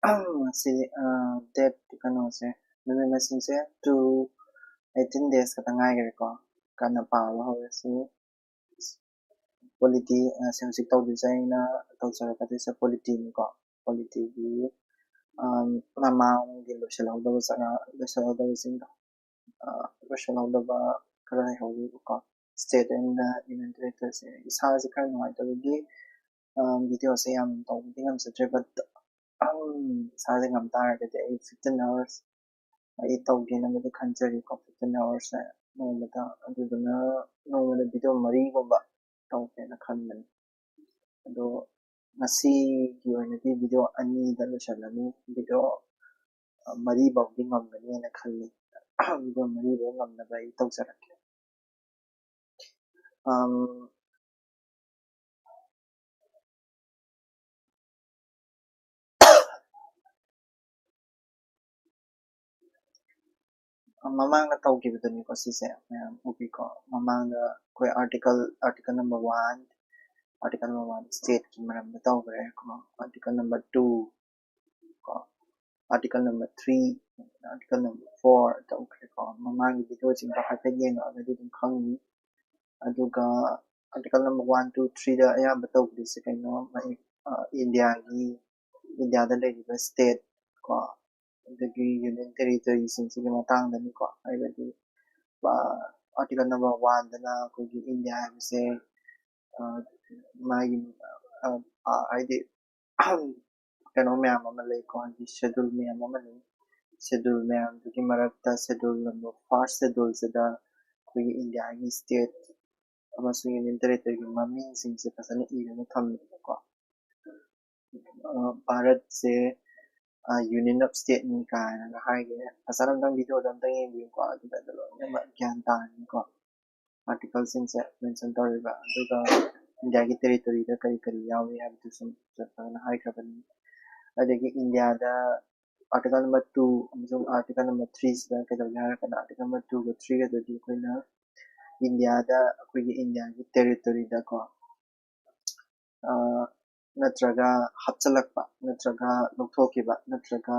si date kano se numi masing se to 18 days ka tangai gare ko kana pa wa ho si polity se si tau design na tau sa ka sa polity ni ko polity gi mamang gi lo shala do sa na lo shala do sing da lo shala do ba kara ho ko state and union territory se isa se kan no ai to gi video se am tau ding am sa tre but sa se ngam tar ke 15 hours I tauge namadu khanjari ko 15 hours na nomada aduduna nomada video mari gomba tauge na khanbani ado ngasi gi oinadi video ani da losalani video mari bawdi ngamgani na khalli video mari bo ngamnaba I tawjarake mamanga tawgibadani ko sise mayam ubi ko mamanga koi article number 1 article number 1 state ki maramda tawgare ko article number 2 ko article number 3 article number 4 tawgare ko mamanga video jingba hata yenga agadi dum khangni aduga article number 1 2 3 da ayamba tawgri se kaino India gi India da leriba state ko adagi union territory singsi matang da ni ko aibadi article number 1 dana ko gi India habise magi aidi kano ma'am ama lay ko gi schedule ma'am ama ni schedule ma'am dugi marakta schedule number first schedule seda ko gi India gi state amasung union territory gi maming singse pasana irana thammi ko Bharat se union of state ni ka na haige asaram dang video dam dang yin ko aduga dalo ma gyan ta ni ko article since mention toriba aduga India gi territory da kari kari yawi habtu sum na hai khabani adagi India da article number 2 amazing article number 3 da kadal har kana article number 2 ga 3 ga di koina India da akogi India gi territory da ko natraga hapchalakpa natraga lokthokkiba natraga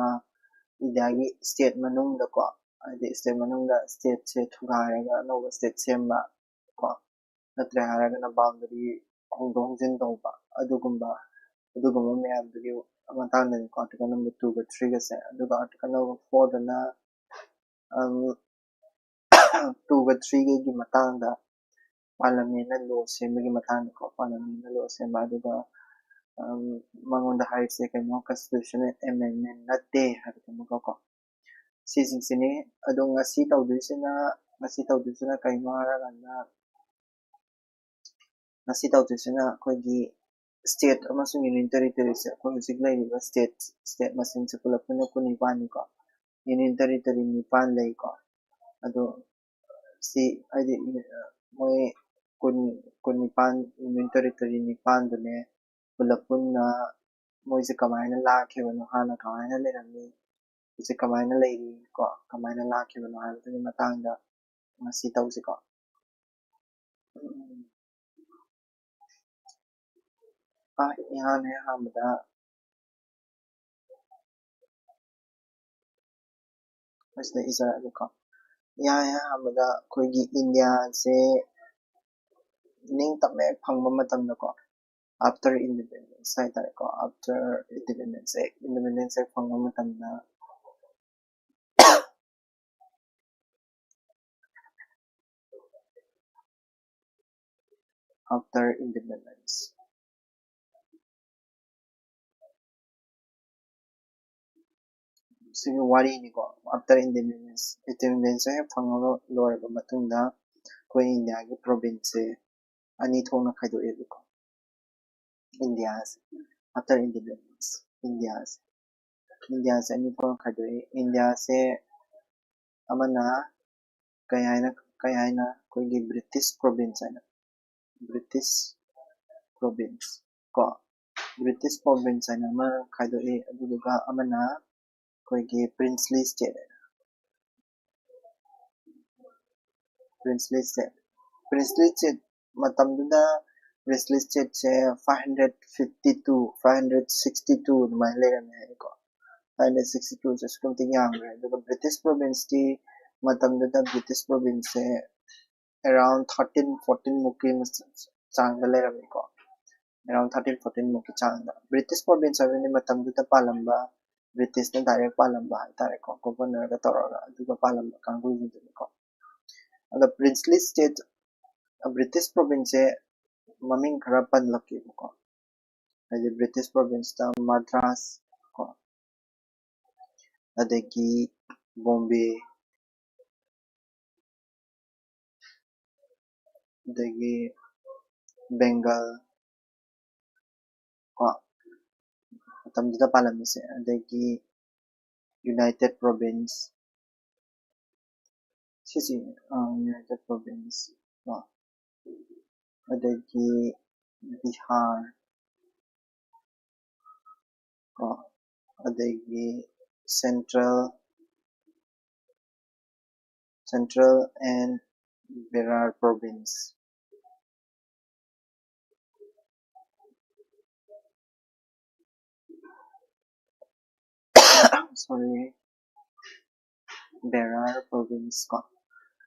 India gi state manung da ko adi state manung da state se thugaraga no state semba ko natra haraga na boundary hongdong jin tawba adugumba meyam dugi matang da ko article number 2 ga 3 ga se aduga article number 4 da na 2 ga 3 ga gi matang da parliament na law sembagi matang ko parliament na law semba aduga mangonda haise kaino constitutional amendment natte habitamo ko sising ado ngasi tawdisina kaino haragana ngasi tawdisina kogi state amasung union territory se ko husik laiba state masing se pulapuna kuni pani ko union territory ni pan lai ko ado si adi moi kun pan union territory ni pan dune pulapuna moise kamaina lakhibano hana kamaina lerami ise kamaina leiri ko kamaina lakhibano habituni matangda ngasi tawsi ko ihan hai hamda asda isa ko ihan hai hamda koigi India se ning tamme phangba matamda ko after independence sai tare ko after independence phangba matamda after independence sigi wari ni ko after independence phangba loraba matungda ko India gi province ani thona khaidoe ko India's after independence India's ani thona khaidoe India se amana kayana koigi British province ana British province ko British province ana ma khaidoe aduga amana koigi princely state matamda princely state se 552 562 mai lerame ko 562 just something young, right? The British province, the Matamda British province, around 13-14 muki changale ramiko. Around 13-14 muki changda. British province, I mean, Matamda Palamba, British na direct Palamba, Tareko, Governor, the Toroga, the Palamba, Kangu, the princely state, a British province, Maming Karapan Lucky, the British province, the Madras, adagi Bombay, adagi Bengal, matamduda palamase, adagi United Province, United Province, adagi Bihar, adagi Central and Berar Province. Sorry, Berar Province ko.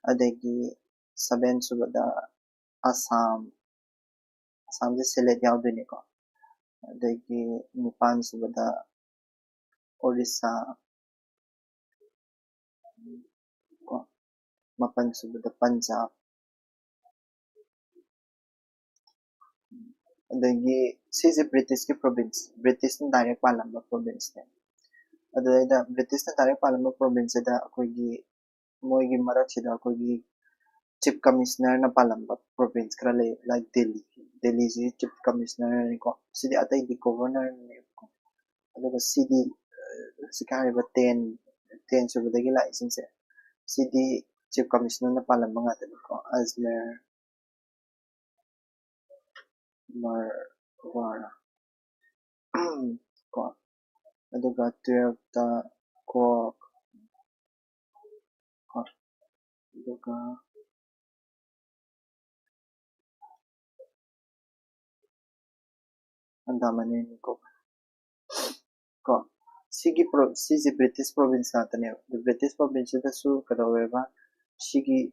Adagi saben subada Assam di select yaudini ko. Adagi Nipan subada Orissa ko. Mapan subada Punjab. Adagi sisi British ki province. British na direct palamba province ne. Adada British na direct palamba province da akoigi moigi marakshida akoigi chief commissioner na palamba province krale like Delhi. Delhi si chief commissioner ni ko. Sidi atay di governor ni ko. Adada sidi sikari ba 10 subada ki license. Sidi chief commissioner na palamba nga tani ko. Azmer Marwara. ko. Aduga 12 ta Cork. Aduga andaman ni ko. Sigi British province natin yun. The British province da su kadaweba sigi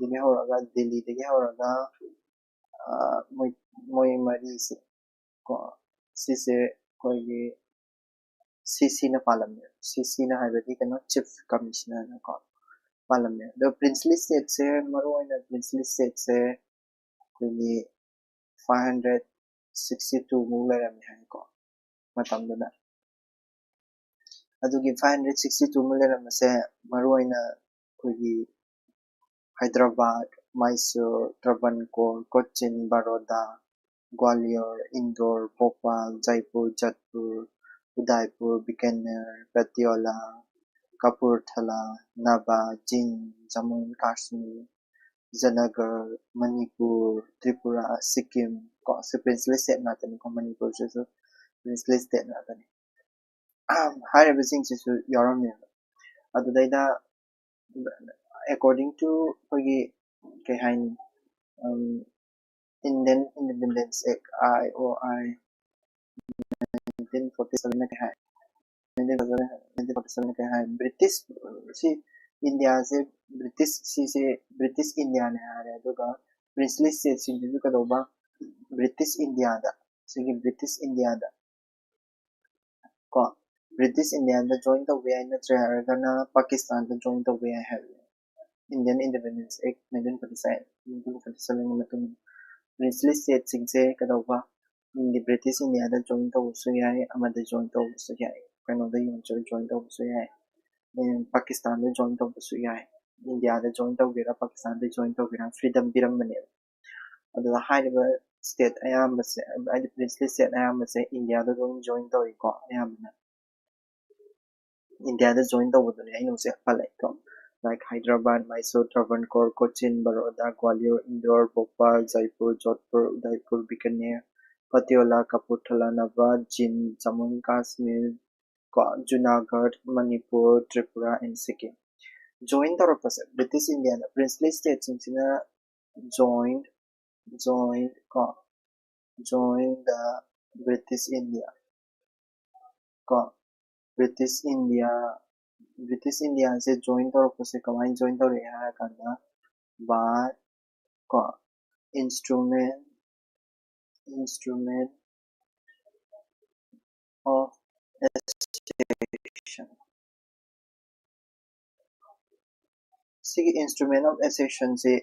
ni horaga Delhi degi horaga moi marisi ko sisi koigi CC na palam yun. CC na haibadi kano chief commissioner na ko palam yun. The princely state se maruay na princely state se koigi 562 mula rami hai ko matamdo na. Adugi 562 million se maruaina koigi Hyderabad, Mysore, Travancore, Cochin, Baroda, Gwalior, Indore, Bhopal, Jaipur, Jodhpur, Udaipur, Bikaner, Patiola, Kapurthala, Naba, Jind, Jammu and Kashmir, Janagar, Manipur, Tripura, Sikkim. Kasi princely state natin ko Manipur so princely state natin. High-representing sisu yaron niya. Adudayda according to pagi kahain Indian Independence Act IOI 1947 na kahain 1947 na kahain British si India se British India ne hare aduga princely state sindu kadoba British India da sige British India da ko British India da join the way na na Pakistan da join the way have Indian Independence Act 1947 na matun princely state singse kadawa hindi British India da join the uso yai amada join the uso yai kano da yung join the uso yai Pakistan da join the uso yai India da join the gira Pakistan da join the gira freedom biram manil adala high level state ayamba se princely state ayamba se India da join the ko ayamba India da join the wudu ne ayun se palai ko like Hyderabad, Mysore, Travancore, Cochin, Baroda, Gwalior, Indore, Bhopal, Jaipur, Jodhpur, Udaipur, Bikaner, Patiola, Kapurthala, Nava, Jind, Jammu and Kashmir, Junagadh, Manipur, Tripura, and Sikkim. Joined the opposite British India, princely states in joined the British India. British India से join तौरपसे कमाई join तौरे है करना by को instrument of accession सिगी instrument of accession से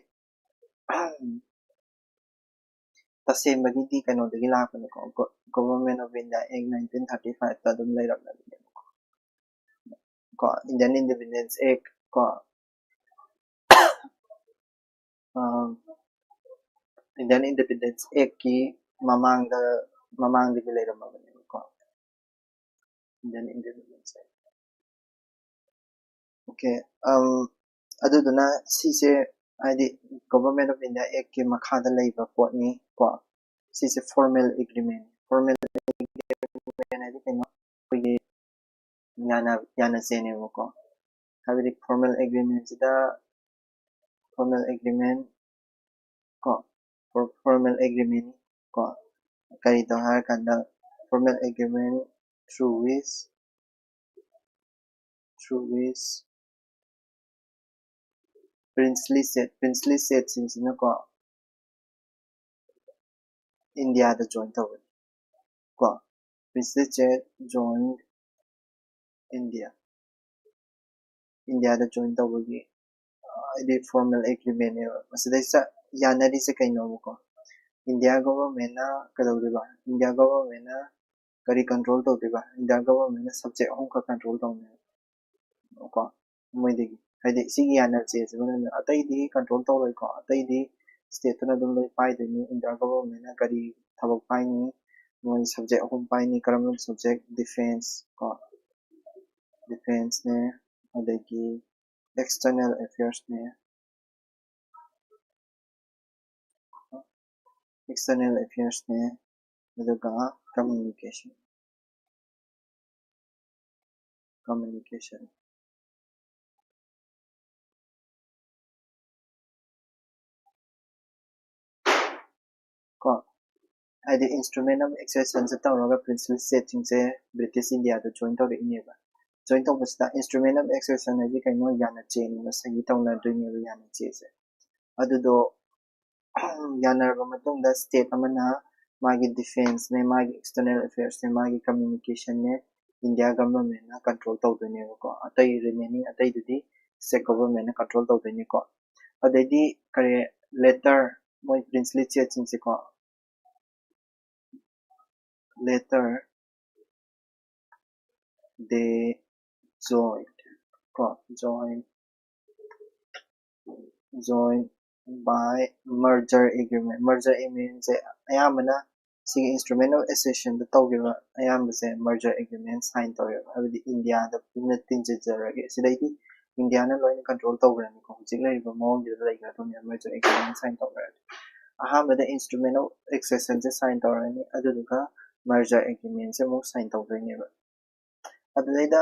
तसेमगिदी कनोदगी लापने को Government of India Act 1935 ता दुम लेरबने को Indian Independence Act को Indian Independence Act की ममांग की लेरबने को Indian Independence Act okay aduduna sise id Government of India Act की मखादा लेबा पोटनी को sise formal agreement adi keno kogi yana sene ko habidi formal agreement sida formal agreement ko kari to har kanda formal agreement through which princely state sinsina ko India da join tawani ko princely state joined India da join tawagi idi formal agreement ne masida sa yanadi se kaino ko India government na kadawriba India government na kari control tawriba India government na subject home ka control tawne ko moidigi haidi sigi yana che sebana atai di control tawroi ko atai di state na dum loi pai deni India government na kari thabak pai ni moi subject home pai ni karam subject defense ko defense ne adagi external affairs ne aduga communication ko adi instrument of accession se tawraga princely state se British India da join tawre ineba join tawbasta instrument of accession adi kaino yana chain na sagi tawna doine yana che se adudo yanarba matungda state amana magi defense ne magi external affairs ne magi communication ne India government na control tawdone ko atai remaining atai didi state government na control tawdone ko adedi kare letter moi princely state se ko later they joined by merger agreement se ayamana sigi instrument of accession da tawgiba ayamba se merger agreement sign tawre abdi India da puna tinjajaraga sidaiti India na loin control tawrani ko jiglai ba mo gi laiga to merger agreement sign tawre ahamba da instrument of accession se sign tawrani aduduka merger agreement se mo sign tawrani ba adulaida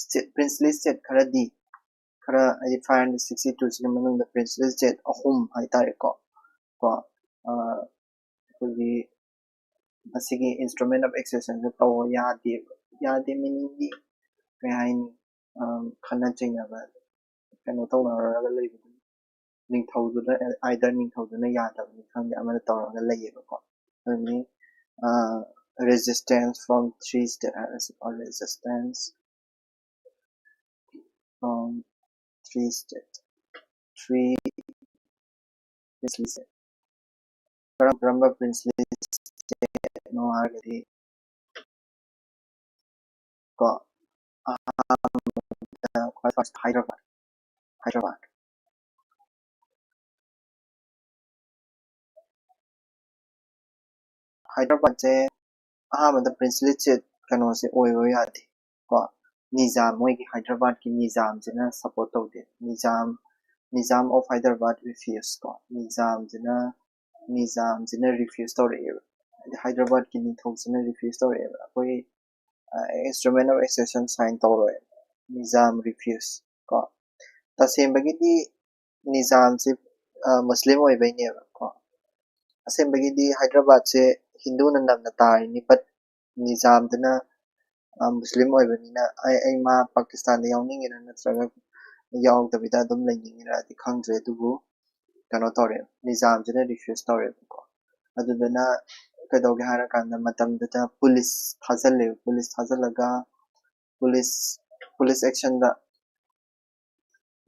state princely state kharadi khara ai 562 sina manungda princely state ahum haitare ko kogi asigi instrument of accession se taw yade meaning kay haini khana chingna ba kano tawna lay ningthawduna either ningthawduna yadabni khangde amana tawraga layeba ko ani resistance from three states or resistance from three princely state Karamba princely state no hargadi ko quite first Hyderabad se ahamada princely state kano se oibo yadi ko Nizam moigi Hyderabad ki Nizam jina support tawde Nizam of Hyderabad refused ko Nizam jina refused tawre Hyderabad ki ningthau jina refused tawre koi instrument of accession sign tawre Nizam refused ko tasembagidi Nizam se Muslim oibaine ko asembagidi Hyderabad se Hindu na namna tarini but Nizam dana Muslim oibanina ai ma Pakistan da yawningina natraga yawdabida adum lainingira khangdre adubu kano tore nizam jina refuse tore ko adudana kadawge hara kanda matamdata police thazalaga police action da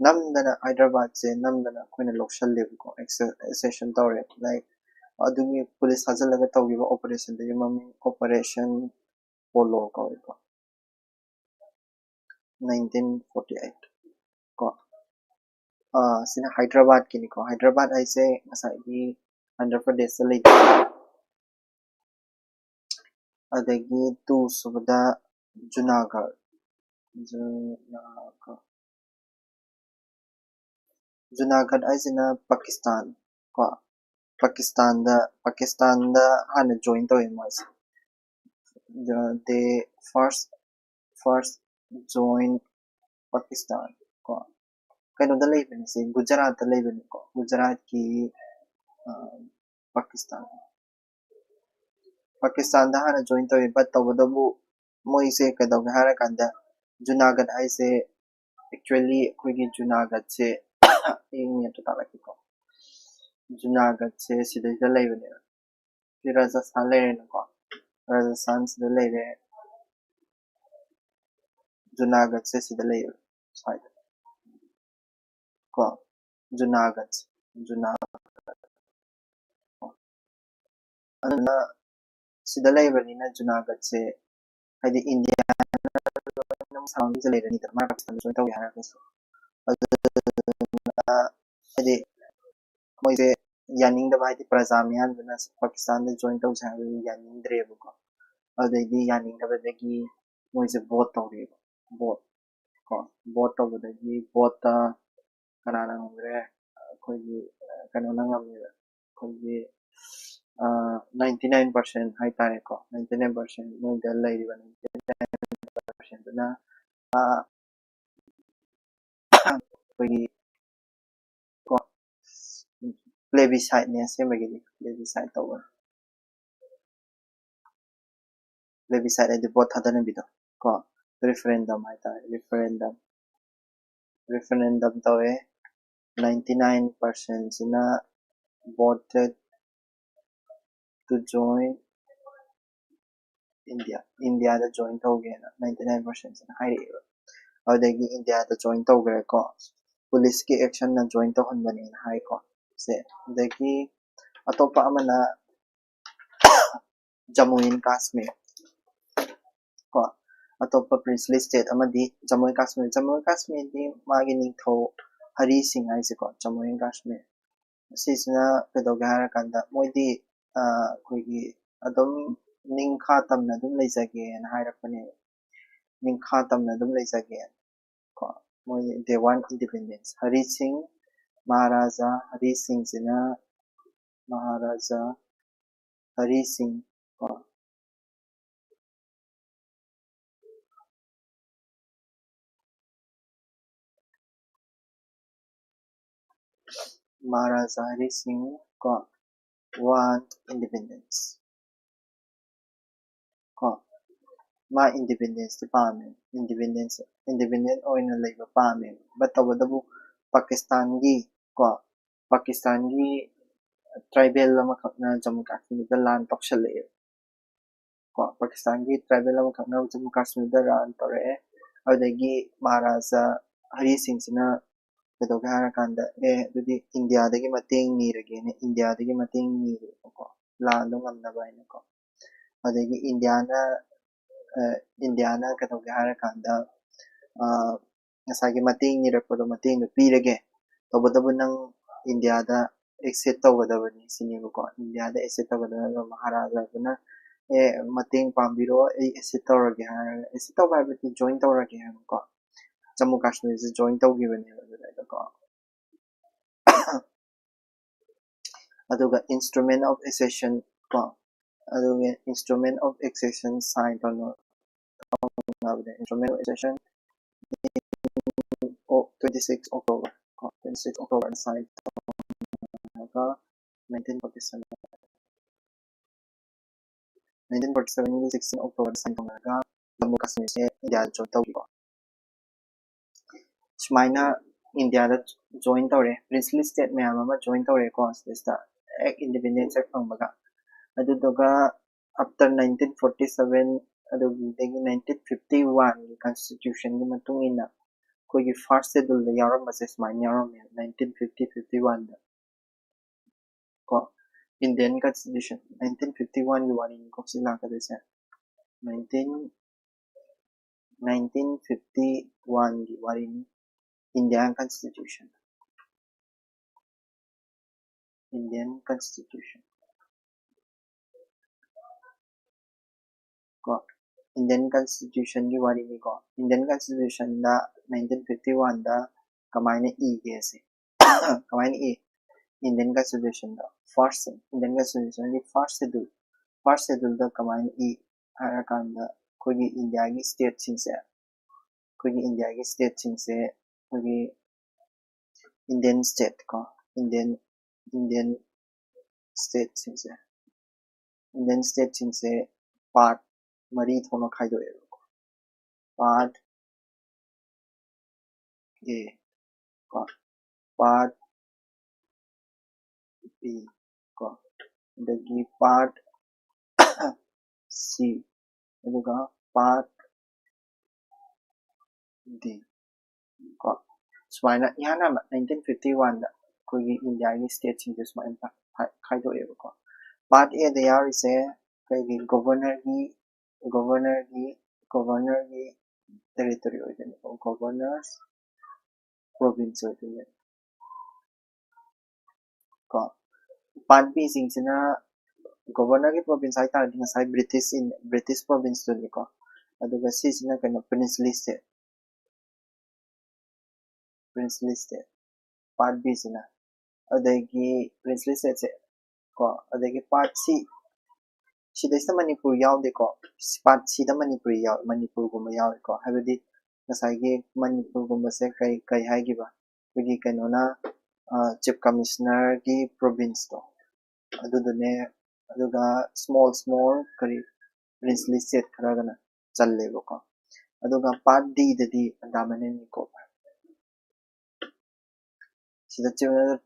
namdana Hyderabad se namdana koina lokshalle ko accession tore like adumi police thazalaga tawgiba operation da yumami operation polo ko 1948 ko sina Hyderabad kini ko Hyderabad aise ngasai Andhra Pradesh da lei adagi tu subada Junagadh Junagadh aisina Pakistan ko Pakistan da hana join to mas they first joined Pakistan ko kaino da leibani si Gujarat da leibani ko Gujarat ki Pakistan da hana join to but tawadabu moise kadawge hara kanda Junagadh aise actually koigi Junagadh se ing to talaki ko Junagadh se sidai da leibani Rajasthan leirena ko Rajasthan sida leire Junagadh se sida leire side ko Junagadh aduna sida leibanina Junagadh se hadi India nam sound se leirani da ma Pakistan join tawge hara kasu aduna hadi moise yaningdaba hadi praja miyanbuna Pakistan da join tawse haba yaningdreba ko adagi yaningdabadagi moise vote tawreba vote tawbadagi vote ta kanana ngamre akoigi kanona ngamira akoigi 99% haitare ko 99% moida leiriba 99% na akoigi ko plebiscite ne asembagidi plebiscite tawba plebiscite adi vote thadanabido ko referendum haitare referendum tawe 99% sina voted to join India da join tawgena 99% sina haireba adagi India da join tawgre ko police ki action na join tawhanbani hai ko se adagi atopa amana Jammu and Kashmir ko atopa princely state amadi Jammu and Kashmir di magi ningtho Hari Singh haise ko Jammu and Kashmir sisina kadawge hara kanda moidi koigi adum ningkha tamna adum leijage na hairakpani ningkha tamna adum leijage ko moi they want independence Maharaja Hari Singh sina Maharaja Hari Singh ko Maharaja Hari Singh ko want independence ko ma independence ti pame independent oina leiba pame but tawadabu Pakistan gi tribal amakakna Jammu Kashmir da land tokshale ko Pakistan gi tribal amakakna Jammu Kashmir da land tore adagi Maharaja Hari Singh sina kadawge hara kanda adudi India dagi mateng nirage ne India dagi mateng nire ko land do ngamnaba ina ko adagi Indiana kadawge hara kanda ngasagi mateng nirapado mateng do pirage tawadabu nang India da exit tawgadabani sineba ko India da exit tawgadabani Maharaja duna mateng pambiro ai exit tawrage hara exit tawba habati join tawrage hara ko Jammu Kashmir se join tawgibani adada ko aduga instrument of accession ko aduga instrument of accession sign tono instrument of accession 26 October ko 26 October sign ka 1947 1947 16 October sign tonaga Jammu Kashmir se India join tawiko sumaina India da join tawre princely state mayam ama join tawre ko sida independence phangbaga aduga after 1947 adugidagi 1951 gi constitution gi matung ina koigi first schedule da yaram base sumaina yaram 1950-51 da ko Indian constitution 1951 gi wari ko sila ka desa 1951 gi wari Indian constitution ko Indian constitution gi wari ni ko Indian constitution da 1951 da kamaina ge se kamaina Indian constitution da first Indian constitution gi first schedule da kamaina harakanda koigi India gi state singse koigi India gi state singse koigi Indian state ko Indian state singse Indian state singse part mari thono khaido part A ko part B ko dagi part C aduga part D ko sumaina ihana 1951 da koigi India gi state singse sumaina khaido ko part A da yarise koigi governor gi territory oidene governors province oidene ko part B singsina governor gi province ai tar dinga sai British province to ni ko aduga sisina kana princely state part B sina adagi princely state se ko adagi part C Sidesta Manipur yaude ko part C da Manipur gumba yawe ko habidi nasai Manipur gumba se kai haigiba koigi kanona chief commissioner gi province to adudune aduga small kari princely state kharagana challe ko aduga part D da di andamane ni ko sida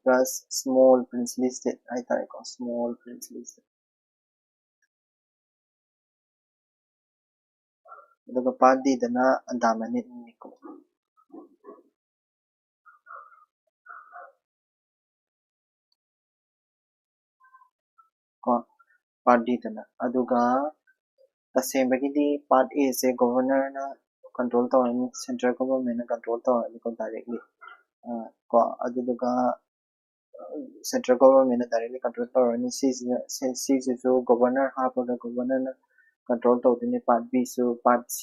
plus small princely state ai tare ko small princely state aduga part D da na andamane ni ko part D da na aduga tasembagidi part A se governor na control tawani central government na control tawani ko directly ko aduga central government na directly control tawani C so governor hapaga governor na control tawdini part B so part C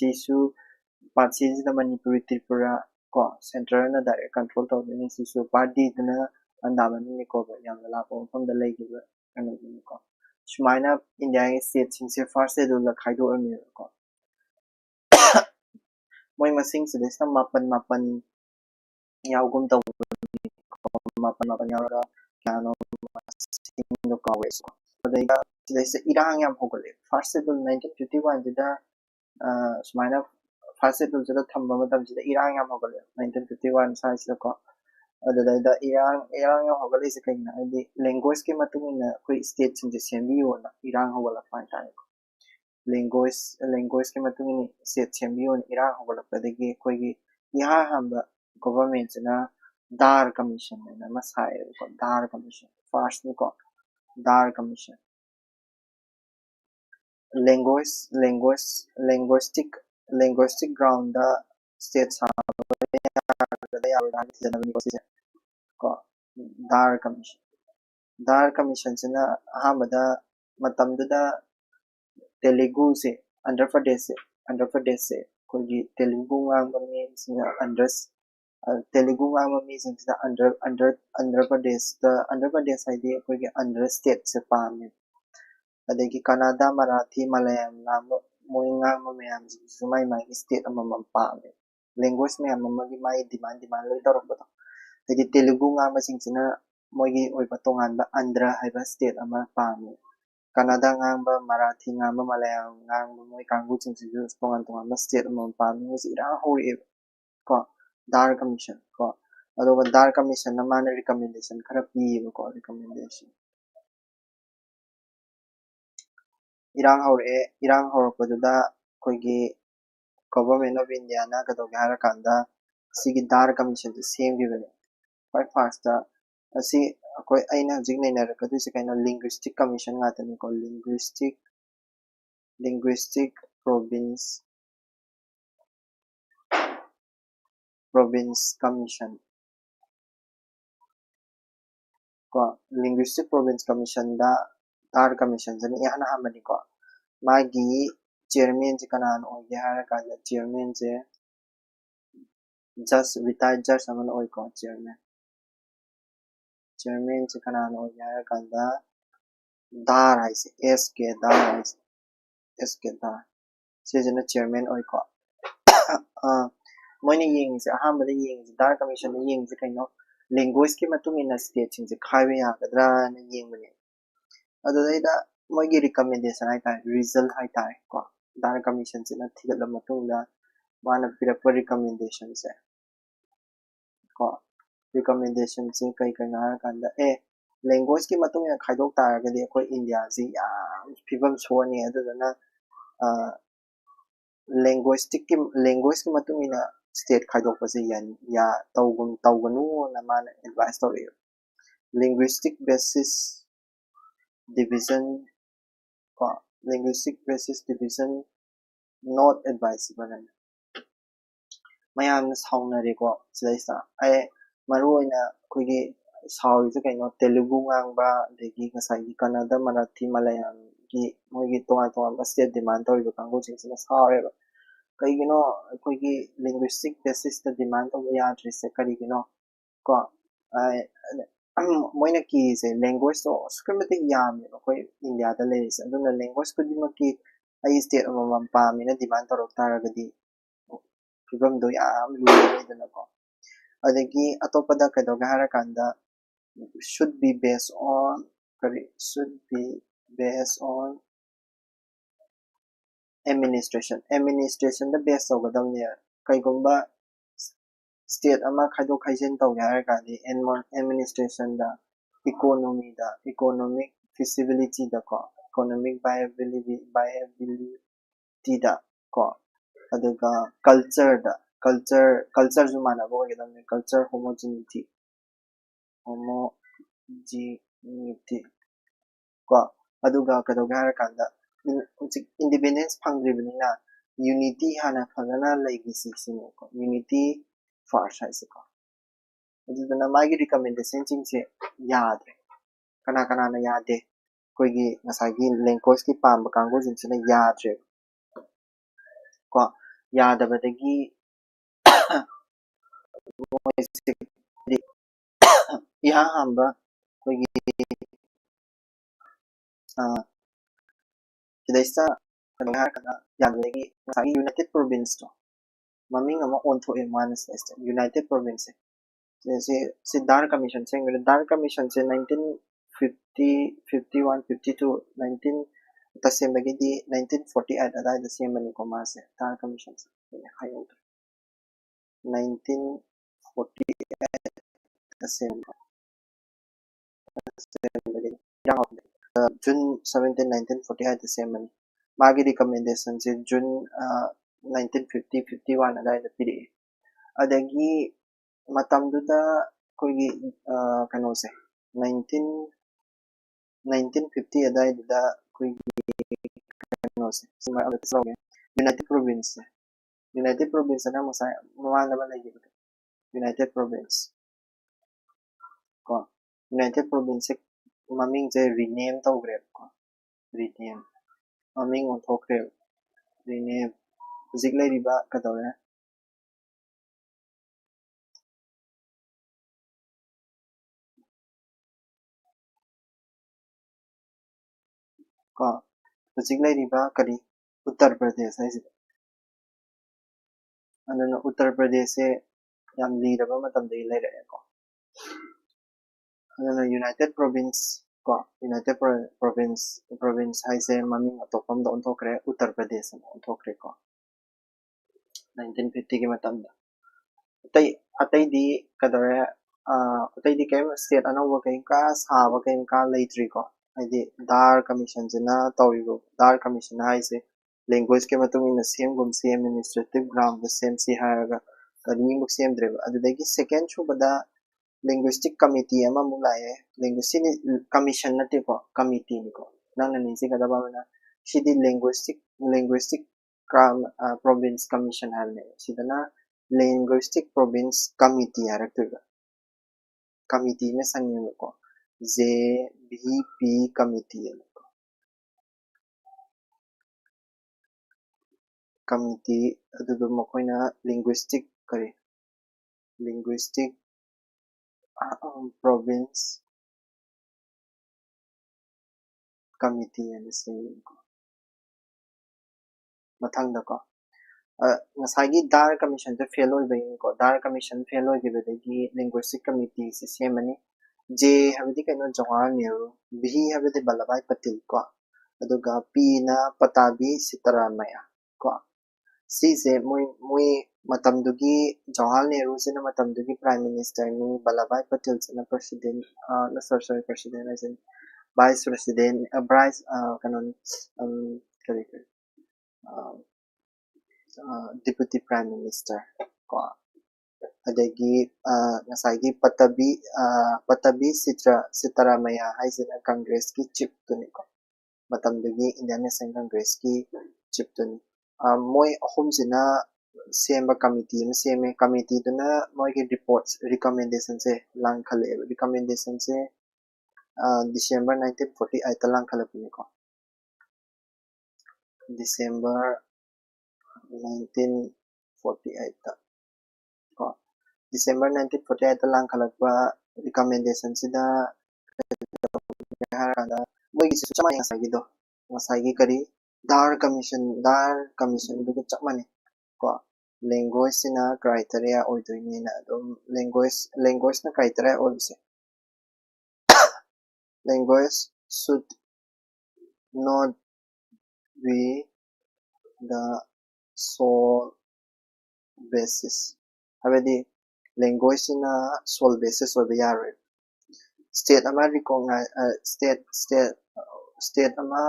da Manipuri Tripura ko central na direct control tawdini so part D da na andamani ni ko yamna lapo famda leigiba ano ni ko sumaina India gi state singse first schedule la khaido ami ko moi masing sidesta mapan yaugum taw mapan yaura kano masing do kawes ko adaiga sidesta irang yam hogole first schedule 1951 da sumaina first schedule da thamba matam sida irang yam hogole 1951 sai sida ko adada irang yam hogole se kaina adi language ke matungina koi state singse sembiyo na irang hogola fine tane language ke matungini state sembiyo na irang hogola padagi koi gi yaha hamba government na dar commission na masai ko dar commission first ni ko dar commission linguistic ground da state sa da ya ko dar commission sina ahamada matamda Telugu se Andhra Pradesh se kogi Telugu ngamba mi sina Telugu ngamba mi sina Andhra Pradesh ide kogi Andhra state se pame adagi Kannada Marathi Malayalam na moi ngamba mayam sumai mai state amam pame language me amagi mai demand loi torokto adagi Telugu ngamba sina moigi oiba tongan ba Andhra haiba state ama pame Kannada ngangba, Marathi ngangba, Malayalam ngangba moi kangguchingsisu tongan-tonganba state amam pamingsi irang hori ko Dar Commission ko aduga Dar Commission na mana recommendation khara piba ko recommendation irang horopaduda koigi government of India na kadoge harakanda sigi Dar Commission se semgibane quite fast asi koi aina hojik nainarakadusi kaina linguistic commission ngatani ko linguistic province commission ko linguistic province commission da Dar commission jani ihana hamani ko magi chairman je kanano oge harakanda chairman je just retired judge aman oi ko chairman je kanano oge harakanda Dar haise SK Dar haise SK Dar sejana chairman oi ko moini yengse ahambada yengse Dar commission na yengse kaino language ki matung ina state singse khaibe yagadra na yengbani adudaida moigi recommendation hai tai result hai tai ko Dar commission sina thigala matungda mana pirakpa recommendation se ko recommendation se kai kai na kanda language ki matung ina khaidok taragadi akoi India ji yam phibam soni adudana language ki matung ina state khaidok pase yan ya tawganu na mana advice tori linguistic basis division ko linguistic basis division not advisable mayam saunare ko sidaisa ai maruina koigi sauri kaino telugu ngangba degi ngasai kannada marathi malayam ki moigi tonga state demand tori kango jingsina saure kaigino koigi linguistic basis the demand of yadris karigino ko ai moina ki se language to scriptic yam ko India da le se aduna language ko dimaki ai state amam pa mina demand torok taragadi fibam do yam luidana ko adagi atopada kadoga harakanda should be based on administration the base tawgadamni kaigumba state ama khaido khaijin tawge harakandi administration da economic feasibility da ko economic viability da ko aduga culture ju mana bo gedamni culture homogeneity ko aduga kadoga harakanda independence phangdribnina unity hana phagana laigisi sino ko unity first haise ko adudana magi recommendation chingse yadre kana na yade koigi ngasagi language ki pamba kango jinsina yadre ko yadabadagi iha hamba koigi kidaisa kana yadagi ngasagi United Province to maming ama onto emanas United Province se Dar Commission se Dar Commission se 1950 51 52 19 tasembagi di 1948 ada sembani ko mase Dar Commission se hayo 1948 tasembagi June 17 1948 tasembani magi recommendation se June 1950 51 ada pidi adagi matamduda koigi kanose 1950 adayda koigi kanose United Province na masaya mawala ba lagi United Province ko United Province maming je rename tawgre ko rename maming on thokre rename ziglai riba kadawre ko ziglai riba kari Uttar Pradesh hai aduna Uttar Pradesh se yam liraba matamdagi lairare ko aduna United Province ko United Province haise maming atopam da onthokre Uttar Pradesh na onthokre ko 1950 ki matamda atai di kadore atai di kem state anova kai ka saba kai ka leitri ko haidi dar commission jina tawigo dar commission haise language ke matung ina same gum same administrative ground the same si haraga kani muk same dreba adudagi second chubada linguistic committee ama mulaye linguistic commission nate ko committee ni ko nang ni si kada ba na shidi linguistic province commission harne sidana linguistic province committee haraktuga committee में संयोग को JBP committee को committee अदुदो मकोइना linguistic करे linguistic province committee and संयोग को मथंग दको ngसागी दार commission से fail होई बइन को दार कमीशन फेल होई गिबेदगी linguistic committee से सेमनी J habidi kaino Jawaharlal Nehru B habidi Vallabhbhai Patel ko aduga P na Patabi Sitaramaya ko sise moi matamdugi Jawaharlal Nehru sina matamdugi prime minister ni Vallabhbhai Patel sina president na sorry president as in vice president vice kanon kari deputy prime minister ko adagi ngसागी Patabi Sitaramaya haisina congress ki chief tuni ko matamdugi Indian National Congress ki chief tuni moi ahum sina semba committee ma seme committee tuna moi ki reports recommendation se lang khale recommendation se December 1948 ta lang khala puni ko December 1948 ta ko December 1948 ta lang khala pa recommendation sida harada moi ki su chama ngसागी kari dar commission du chak mane ko language sina criteria oidoini na adum language na criteria oise language should not be the sole basis habedi language sina sole basis oiba yare state ama recognize state ama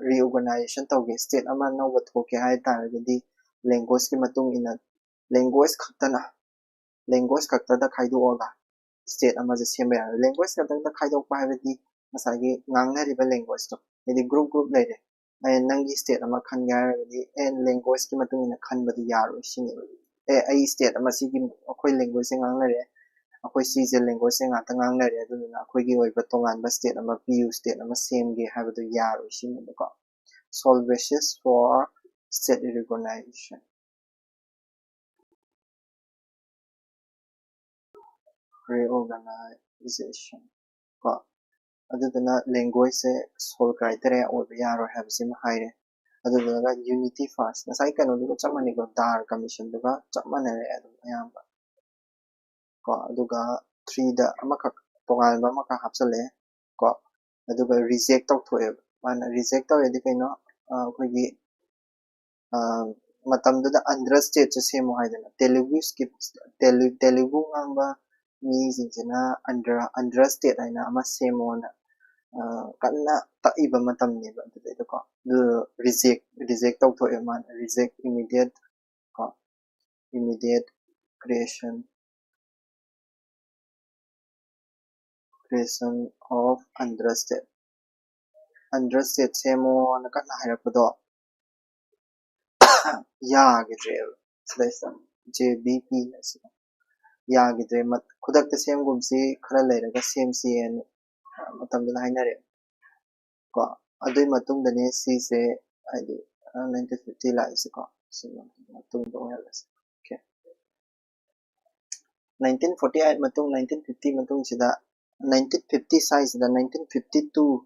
reorganization tawge state ama no wathoke hai taragadi language ki matung ina language khakta da khaidu oga state ama je semba yare language khakta da khaidu pa habedi ngसागी ngangna riba language to edi group leire ai nangi state ama khan yaragadi en language ki matung ina khan badu yaro sini ai state ama sigi akhoi language se ngangna re akhoi si je language se ngata ngangna re aduna akhoi gi oiba tongan ba state ama pu state ama same ge habadu yaro sini ko sole basis for state reorganization ko aduna language se sole criteria oiba yaro habsi ma haire aduna unity first nasai kanu du chamani ko dar commission du ga chamane re adum ayamba ko aduga 3 da amakak tongal ba maka hapsale ko aduga reject tok thoe mana reject tok edi kaino akogi matamda andhra state se same haidana Telugu ngamba mi jinjana andhra state aina ama same ona kanna ta iba matam ne ba du ko reject tok thoe man reject immediate ko immediate creation of andhra state same ona kanna hairapado yagidre sida JBP yagidre khudakta semgumsi khara leiraga semsi en matamda hainare ko adui matungdane si se adi 1950 la ise ko matung do halas okay 1948 matung 1950 matung sida 1950 size da 1952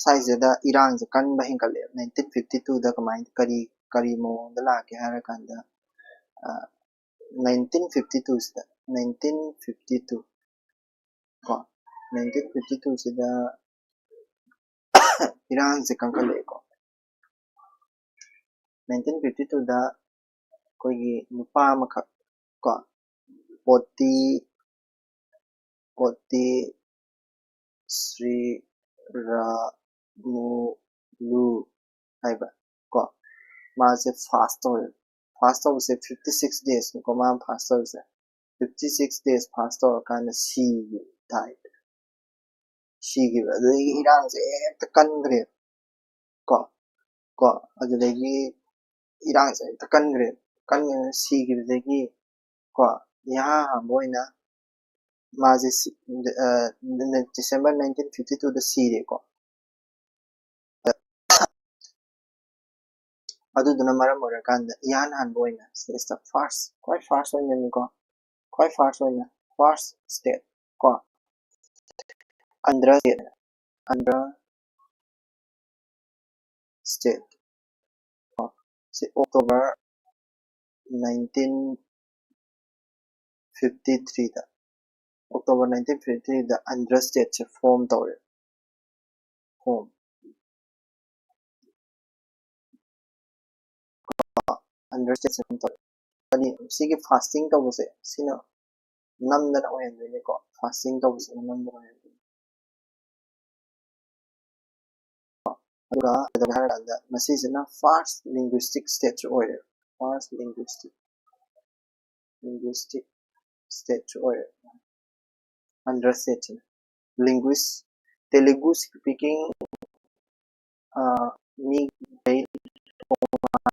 size da irang je kan ba hingale 1952 da kamai kari mo da la ke hara kanda 1952 sida 1952 ko 1952 sida Iran se kankale ko 1952 da koigi nupa amakak ko Polity Sri Ramulu haiba ko maze fast over se 56 days ko ma fast over se 56 days fast over kind of died she give the Iran se ta kangre ko adudagi Iran se ta kangre kan she give the ko ya boina maze December 1952 the series ko aduduna maram orakanda yan han boina is the quite fast oina ni ko quite fast oina first state ko andhra state ko si October 1953 da October 1953 da Andhra state se form tawre form Andhra state se form tawre ani sigi fasting tawse sina namdana oyandene ko fasting tawse namdana oyandene adura haranda masisina fast linguistic state oire fast linguistic state oire Andhra state linguist Telugu speaking me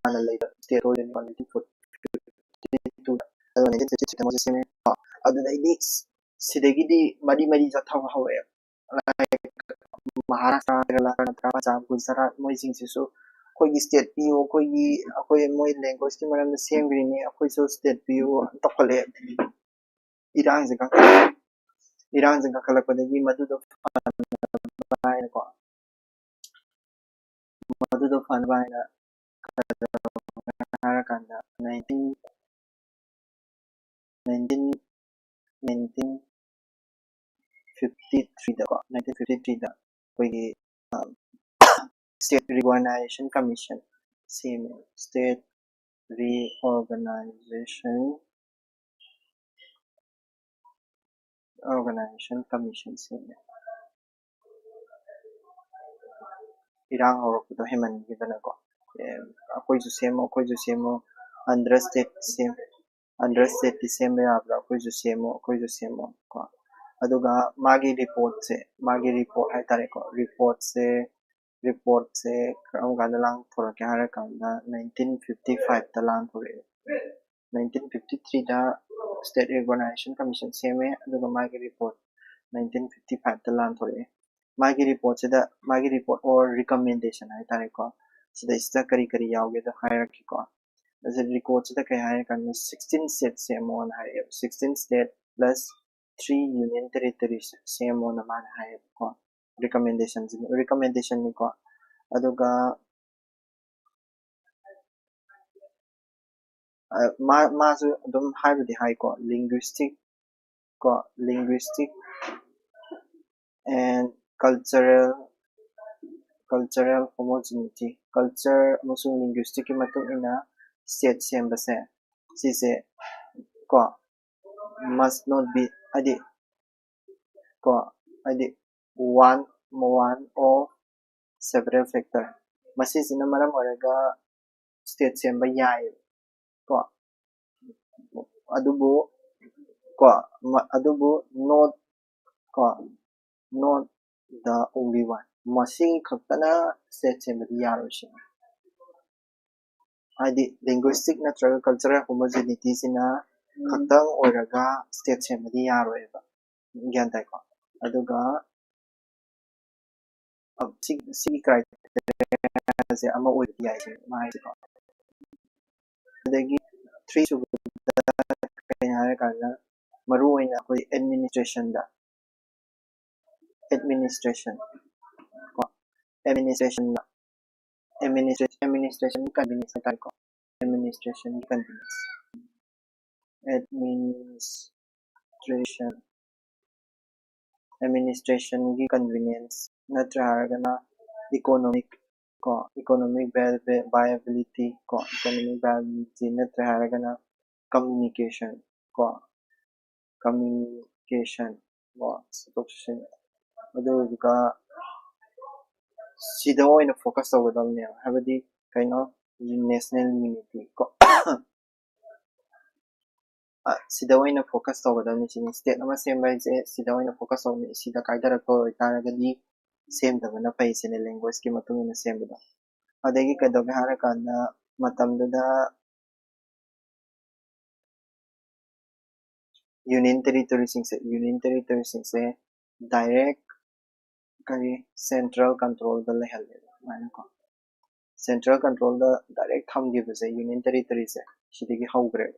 ana later state oire ni 1942 1952 seme adudai sidagidi mari jatha hawe Maharashtra Kerala Karnataka Punjab Gujarat moisingsisu akoigi state piyo akoigi akoi moi language ki maramda semgrini akoisu state piyo tokale Iran se kalakpadagi madudo fanbaina harakanda 1953 da 1953 da akoigi state reorganization commission same state reorganization commission same Iran horokdo heman gidana ko akoisu semo Andhra state same yabra akoisu semo ko aduga magi report haitare ko report se karam ganda lang thorake hara kanda 1955 da lang thore 1953 da state reorganization commission same aduga magi report 1955 da lang thore magi report or recommendation haitare ko sida kari yauge da hierarchy ko as a record sida kai hire kan 16 states same on hire 16 state plus 3 union territories same on man hire ko recommendation ni ko aduga masu dum haibudi hai ko linguistic and cultural homogeneity culture amasung linguistic ki matung ina state sembase sise ko must not be adi one or several factor masisina maram oraga state semba yai ko adubu not the only one masing khaktana state semba yaroshi adi linguistic natural cultural homogeneity sina khaktang oraga state semba yaroeba gyan tai ko aduga sigi criteria se ama oidi yai se mai ko adagi 3 su kaya hare kana maru oina koi administration ko administration convenience tai ko administration gi convenience natra haragana economic ko economic viability ko economic viability natre haragana communication ko communication ko situation aduga sida oina focus tawgadamne habadi kaino national unity ko sida oina focus tawgadamne chini state ama semba je sida oina focus tawne sida kaidarakko itaragadi semdabana pai sine language ki matungina sembada adagi kadoge harakanda matamduda union territory singse direct kari central control da lehalde mana ko central control da direct thamgibase union territory se sidigi hawgre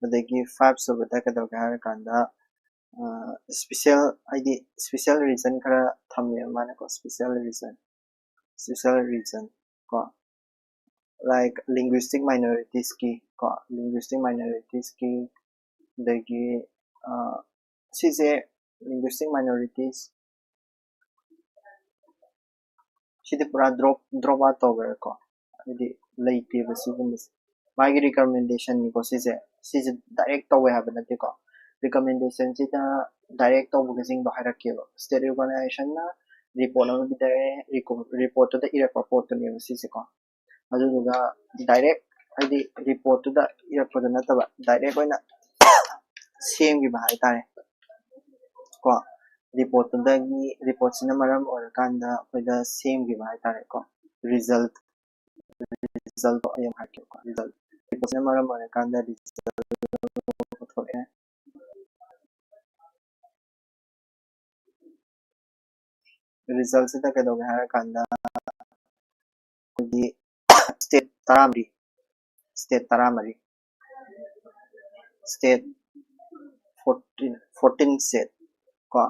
adagi five sobada kadoge harakanda special id special region kara thamme mana ko special region ko like linguistic minorities ki dagi sise linguistic minorities sidi pura drop out over ko adi late basi gumbas magi recommendation ni ko sise direct away have na ko recommendation sida direct to bugazing do hira kilo state organization na report na bidare report to the report to ni sise ko aduga direct adi report to the report na taba direct oina same gi ba haitare ko report to the report sina maram or kanda oida same gi ba haitare ko result ayam hakyo ko result report sina maram or kanda result ko result sida kadoge harakanda di state taramari state 14 state ko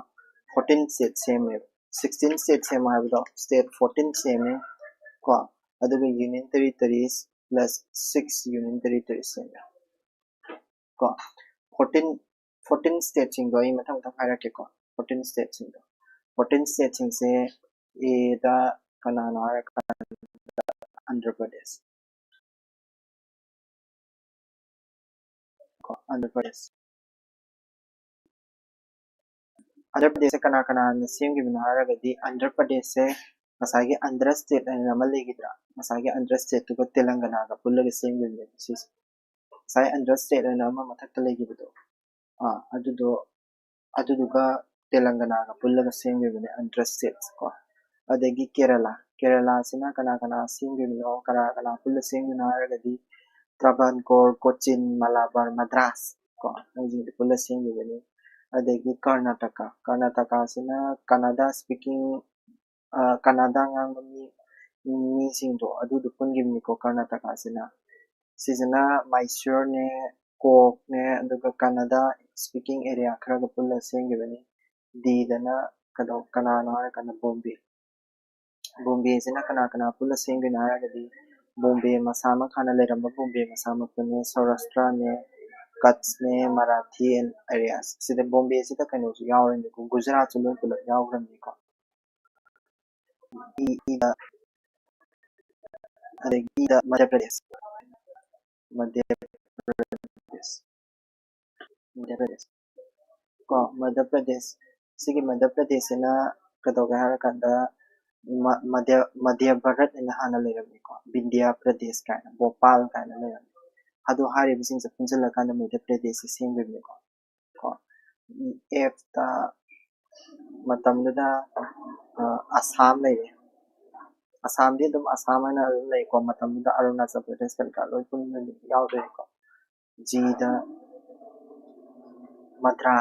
14 state same 16 state same habdo state 14 same ko aduga union territories plus 6 union territories same ko 14 states sing do mathang thang harake ko 14 states sing 14 states sing se e da kanana haraka Andhra Pradesh ko Andhra Pradesh Andhra Pradesh se kana na same gi bina haragadi Andhra Pradesh se masagi Andhra state na maligidra masagi Andhra state to Telangana ga pullaga same gi bina sis sai Andhra state na ma mathakta legibido aduduga Telangana ga pullaga same gi bina Andhra state ko adagi Kerala sina kana same gi bina kana pulla same gi haragadi Travancore Cochin Malabar Madras ko ajin pulla same gi bina adagi Karnataka sina Kannada speaking Kannada ngangba mi singdo adudu pungimni ko Karnataka sina Mysore ne Cork ne aduga Kannada speaking area khara ga pulla sengibani di dana kado kanana kana Bombay sina kana pulla sengina haragadi Bombay masama khana leramba Bombay masama ne Saurashtra ne Kutch ne Marathi and areas sida Bombay sida kano su yawran ko Gujarat su pulla yawran ko ida adagi da Madhya Pradesh Madhya Pradesh ko Madhya Pradesh sige Madhya Pradesh na kadoga harakanda Madhya Bharat na hana lerami ko Vindhya Pradesh kana Bhopal kana lerami adu hari bising sa punjala kana Madhya Pradesh same lerami ko if ta matamda Assam lere Assam di dum Assam na lay ko matamda Arunachal Pradesh ka loy pun yaw re ko ji da Madra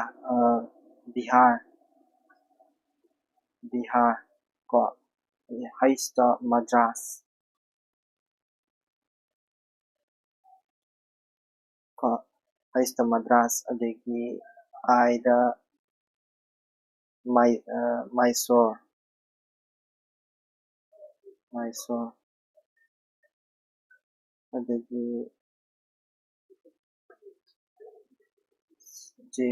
Bihar ko Haista Madras ko Haista Madras adagi Aida Mysore adagi je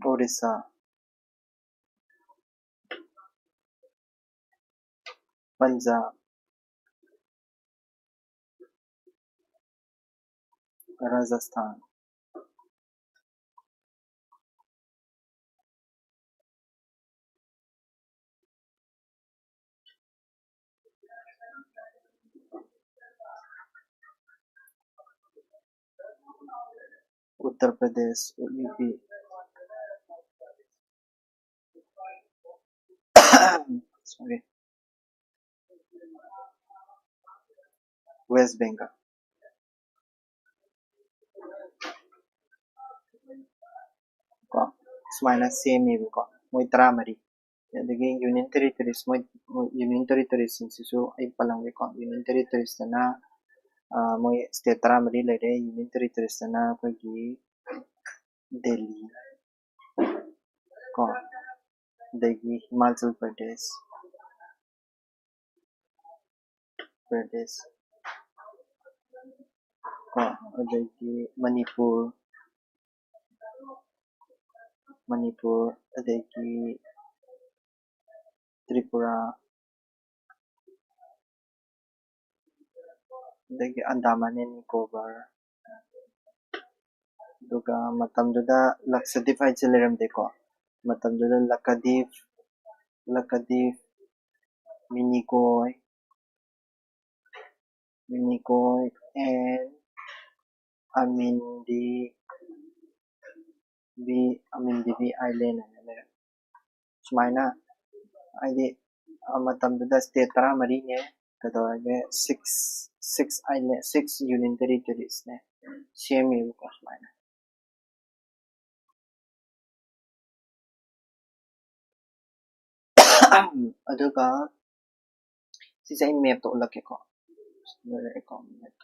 Odisha, Punjab, Rajasthan, Uttar Pradesh, UP, sorry, West Bengal. Ko sumana same ko moy tramari adagi union territories moy union territories since ay palang ko union territories na moy state tramari lere union territories na kogi Delhi ko adagi Himachal Pradesh ko adagi Manipur adagi Tripura adagi Andaman and Nicobar aduga matamduda Lakshadweep ay siliramde ko matamduda Lakadip Minicoy and Amindivi Island sumaina ay matamduda state tramari ne kadawage six union territories ne same ko sumaina aduga sisa map to ulake ko silere ko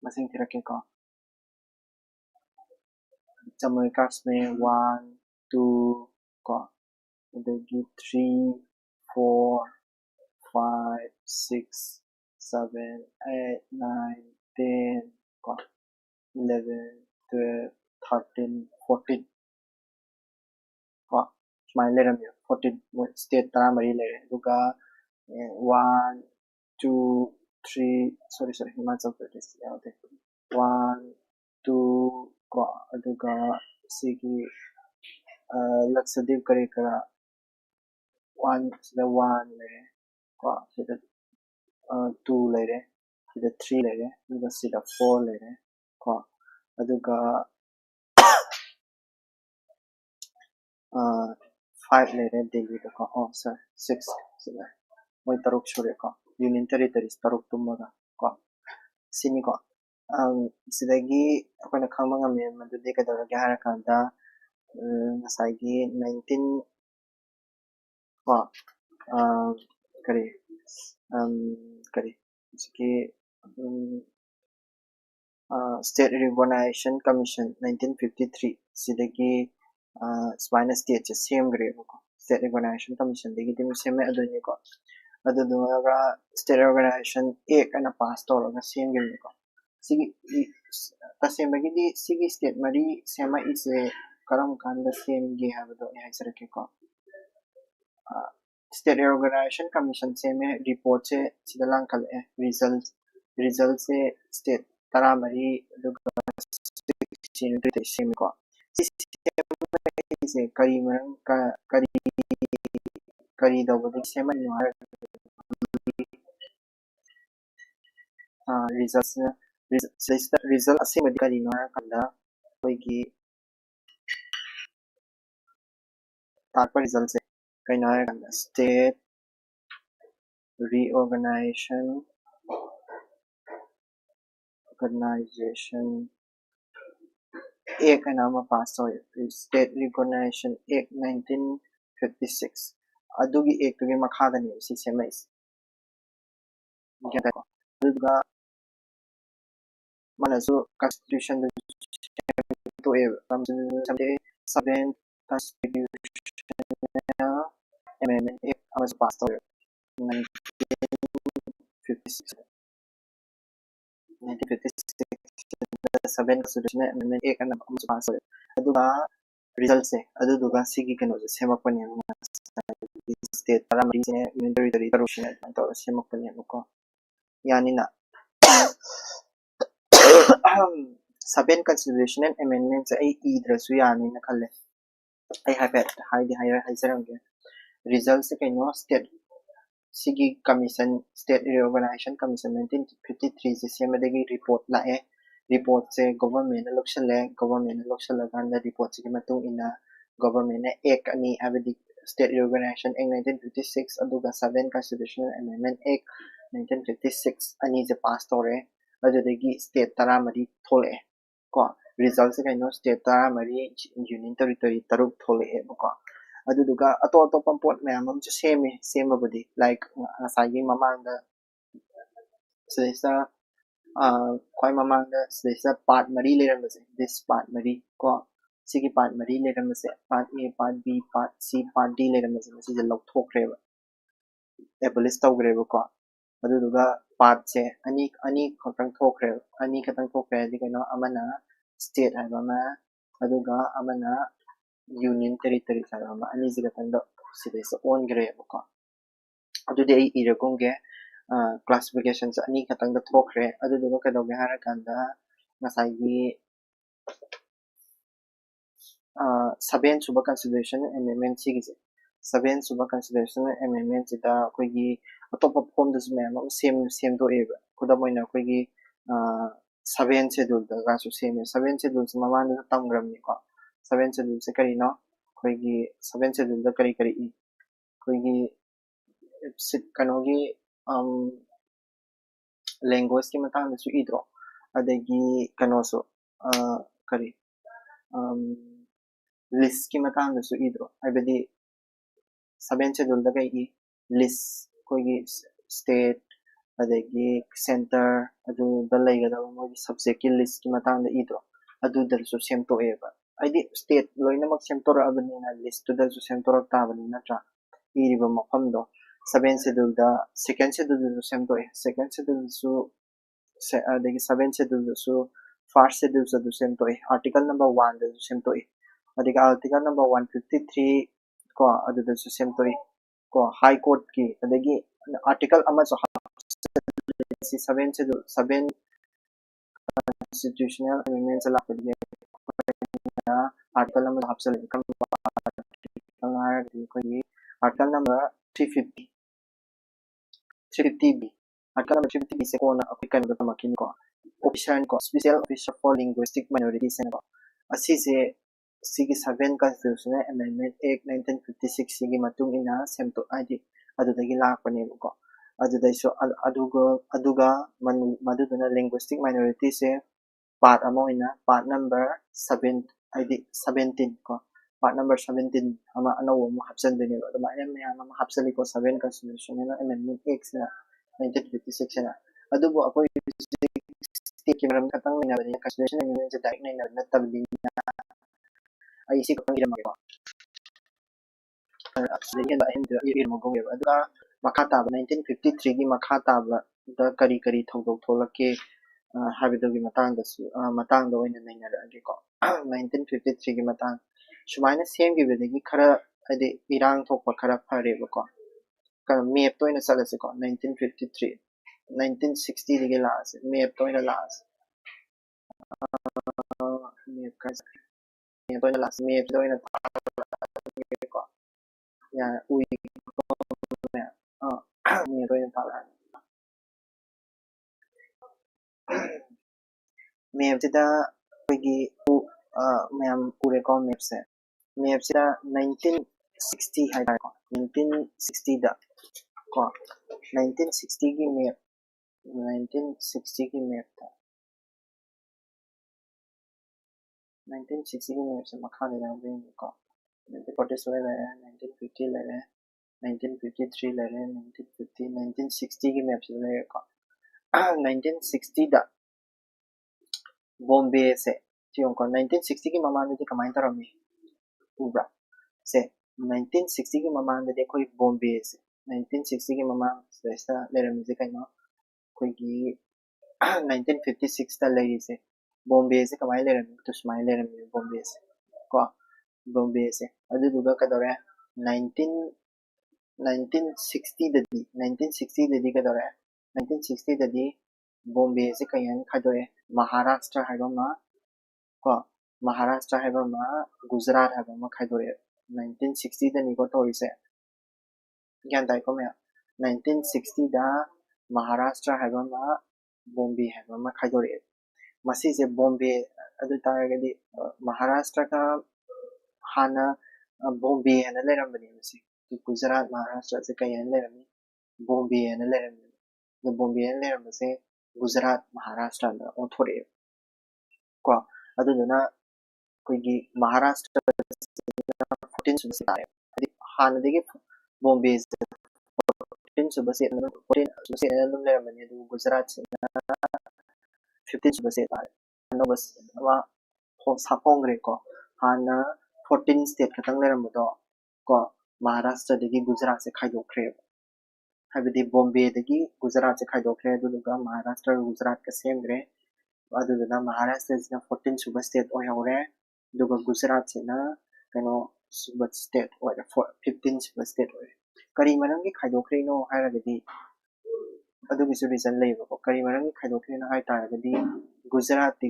masing tirake ko Jammu and Kashmir 1 2 ko adagi 3 4 5 6 7 8 9 10 ko 11 12 13 14 ko sumai leram 14 state tramari lere aduga 1 2 3 sorry Himachal Pradesh yaude 1 2 ko aduga sigi Lakshadweep kare kara 1 sida 1 lere ko sida 2 lere sida 3 lere aduga sida 4 lere ko aduga 5 lere Delhi ko oh sorry 6 sida moy taruk sure ko union territories taruk tumaga ko sini ko sidagi akoina khangma ngame madudi kadawage harakanda ngasagi 19 ko kari kari siki State Recognition Commission 1953 sidagi sumana state same grade ko State Recognition Commission dagi dim same aduni ko aduduga State Recognition ek ana pass tawraga same gini ko sigi tasemagidi sigi state mari sema ise karam kanda same gi habado haisarake ko State Organization Commission same report se sidalang kal result se state taramari aduga 16 same ko se kari marang kari dawadi same no results na result asema kari no kanda koigi takpa result se kaina kanda state reorganization Act and ama pass hoye State Recognition Act 1956 adugi act gi makhada ni si semais gyata ko aduga manasu constitution to a seven constitutional amendment act was passed hoye 1956 seven constitutional amendment act and was passed hoye aduga result se aduga sigi kano se semakpani state taramari ne unitary territory to semakpani ko yanina seven constitutional amendments ay idrasu yanina khalle ay habet higher higher result se kano state sigi commission state reorganization commission 1953 se semadagi report la report se government election ganda report se matung ina government act ani abadi state reorganization act 1956 aduga 7 constitutional amendment act 1956 ani se pass tore adudagi state taramari thole ko result se kaino state taramari union territory taruk thole ko aduduga ato pampot mayam am same abudi like asagi mamanga sesa kwai mamanga sesa part mari leramase this part mari ko sigi part mari leramase part A part B part C part D leramase masi je lok thokre ba abolish tawgreba ko aduduga part se ani khatang thokre ani khatang thokre di kaino amana state haiba ma aduga amana union territory sarama ani jiga tanda sidesa on greba ko adudi ai irakonge classifications ani khatang da thokre aduduga kadoge hara kanda ngasai seven suba consideration amendment sigise seven suba consideration amendment ida koigi atopa form das me am same do eba kudamoina koigi seven schedule da ga su same seven schedule maman da tamgram ni ko seven schedule se kari no koigi seven schedule da kari koigi sit kanogi language ki matang da su idro adagi kanoso kari list ki matang da su idro abadi seven schedule da kai list koigi state adagi center adu da laigada mo subject ki list ki matang da idro adu dal su sem to eba aidi state loina mak sem to ra abani na list to dal su sem to ra ta bani na tra iriba mafam do seven schedule da second schedule su sem to second schedule su adagi seven schedule su first schedule su sem to article number 1 da su sem to adagi article number 153 ko adu da su sem to ko high court ki adagi article ama so seven schedule seven constitutional amendments la padi article number hapsal kam article number 350B article number 350B se ko na aplikan da makin ko official ko special officer for linguistic minorities and asi se sigi 7 constitutional amendment act 1956 sigi matung ina semto id adudagi lakpane ko adudai so aduga maduduna linguistic minority se part amo ina part number 7 id 17 ko part number 17 ama anaw mo hapsan din ba dama may ama hapsali ko 7 constitutional amendment act na 1956 na adubo ako state kimaram katang na ba constitutional amendment sa daig na tabli ay isip ko nila magawa yan ba hindi mo gawin aduga makata 1953 gi makata ba da kari thogdok tholake habitugi matang da oina nainarage ko 1953 gi matang sumaina same gi bedagi khara ade irang thokpa khara phare ba ko kan map to ina salase ko 1953 1960 digi last map to ina last map ka map to ina last map to ina ko ya ui map to ina tala map sida koigi mayam pure ko map se map sida 1960 hai ko 1960 da ko 1960 ki map 1960 ki map ta 1960 की map से मखा ले रहे हैं को 1947 ले रहे हैं 1950 ले रहे हैं 1953 ले रहे हैं 1950 1960 की मैप से ले रहे को 1960 दा बॉम्बे से ठीक को 1960 की ममान ने कमाई तरमी उब्रा से 1960 की ममान ने कोई बॉम्बे से 1960 की ममान से ऐसा ले रहे मुझे कहीं कोई की 1956 दा ले से बॉम्बे से कमाई ले रहे तो स्माइल ले रहे बॉम्बे से को बॉम्बे से अदुदुगा कदोरे 19 1960 ददी 1960 ददी कदोरे 1960 ददी बॉम्बे से कयन खादोरे महाराष्ट्र हाइबा मा को महाराष्ट्र हाइबा मा गुजरात हाइबा मा खादोरे 1960 दनी को तोरिसे ज्ञान ताई को मैं 1960 दा महाराष्ट्र हाइबा मा बॉम्बे हाइबा मा खादोरे मसी से बॉम्बे अदु तारगदी महाराष्ट्र का हाना बॉम्बे है ले रमनी मसी गुजरात महाराष्ट्र से कई ले रमी बॉम्बे है ले रमी द बॉम्बे ले रम से गुजरात महाराष्ट्र ना ओथोरे को अदुना कोई महाराष्ट्र 14 सुबह से आए हाना देगे बॉम्बे से 14 सुबह से 14 सुबह से ले रमनी गुजरात से 15 सुबह से आए नो बस वा सापोंग्रे को हाना 14 स्टेट खतंग ले रमदो को महाराष्ट्र दगी गुजरात से खाइदोख्रे हाबदी बॉम्बे दगी गुजरात से खाइदोख्रे दुगा महाराष्ट्र गुजरात का सेमग्रे अदुना महाराष्ट्र से 14 सुबह स्टेट ओयौरे दुगा गुजरात से ना कनो सुबह स्टेट ओय 15 सुबह स्टेट ओय करी मरम की खाइदोख्रे नो हायरगदी अदुगी रीजन लेबो करी मरम की खाइदोख्रे ना हाय तारगदी गुजरात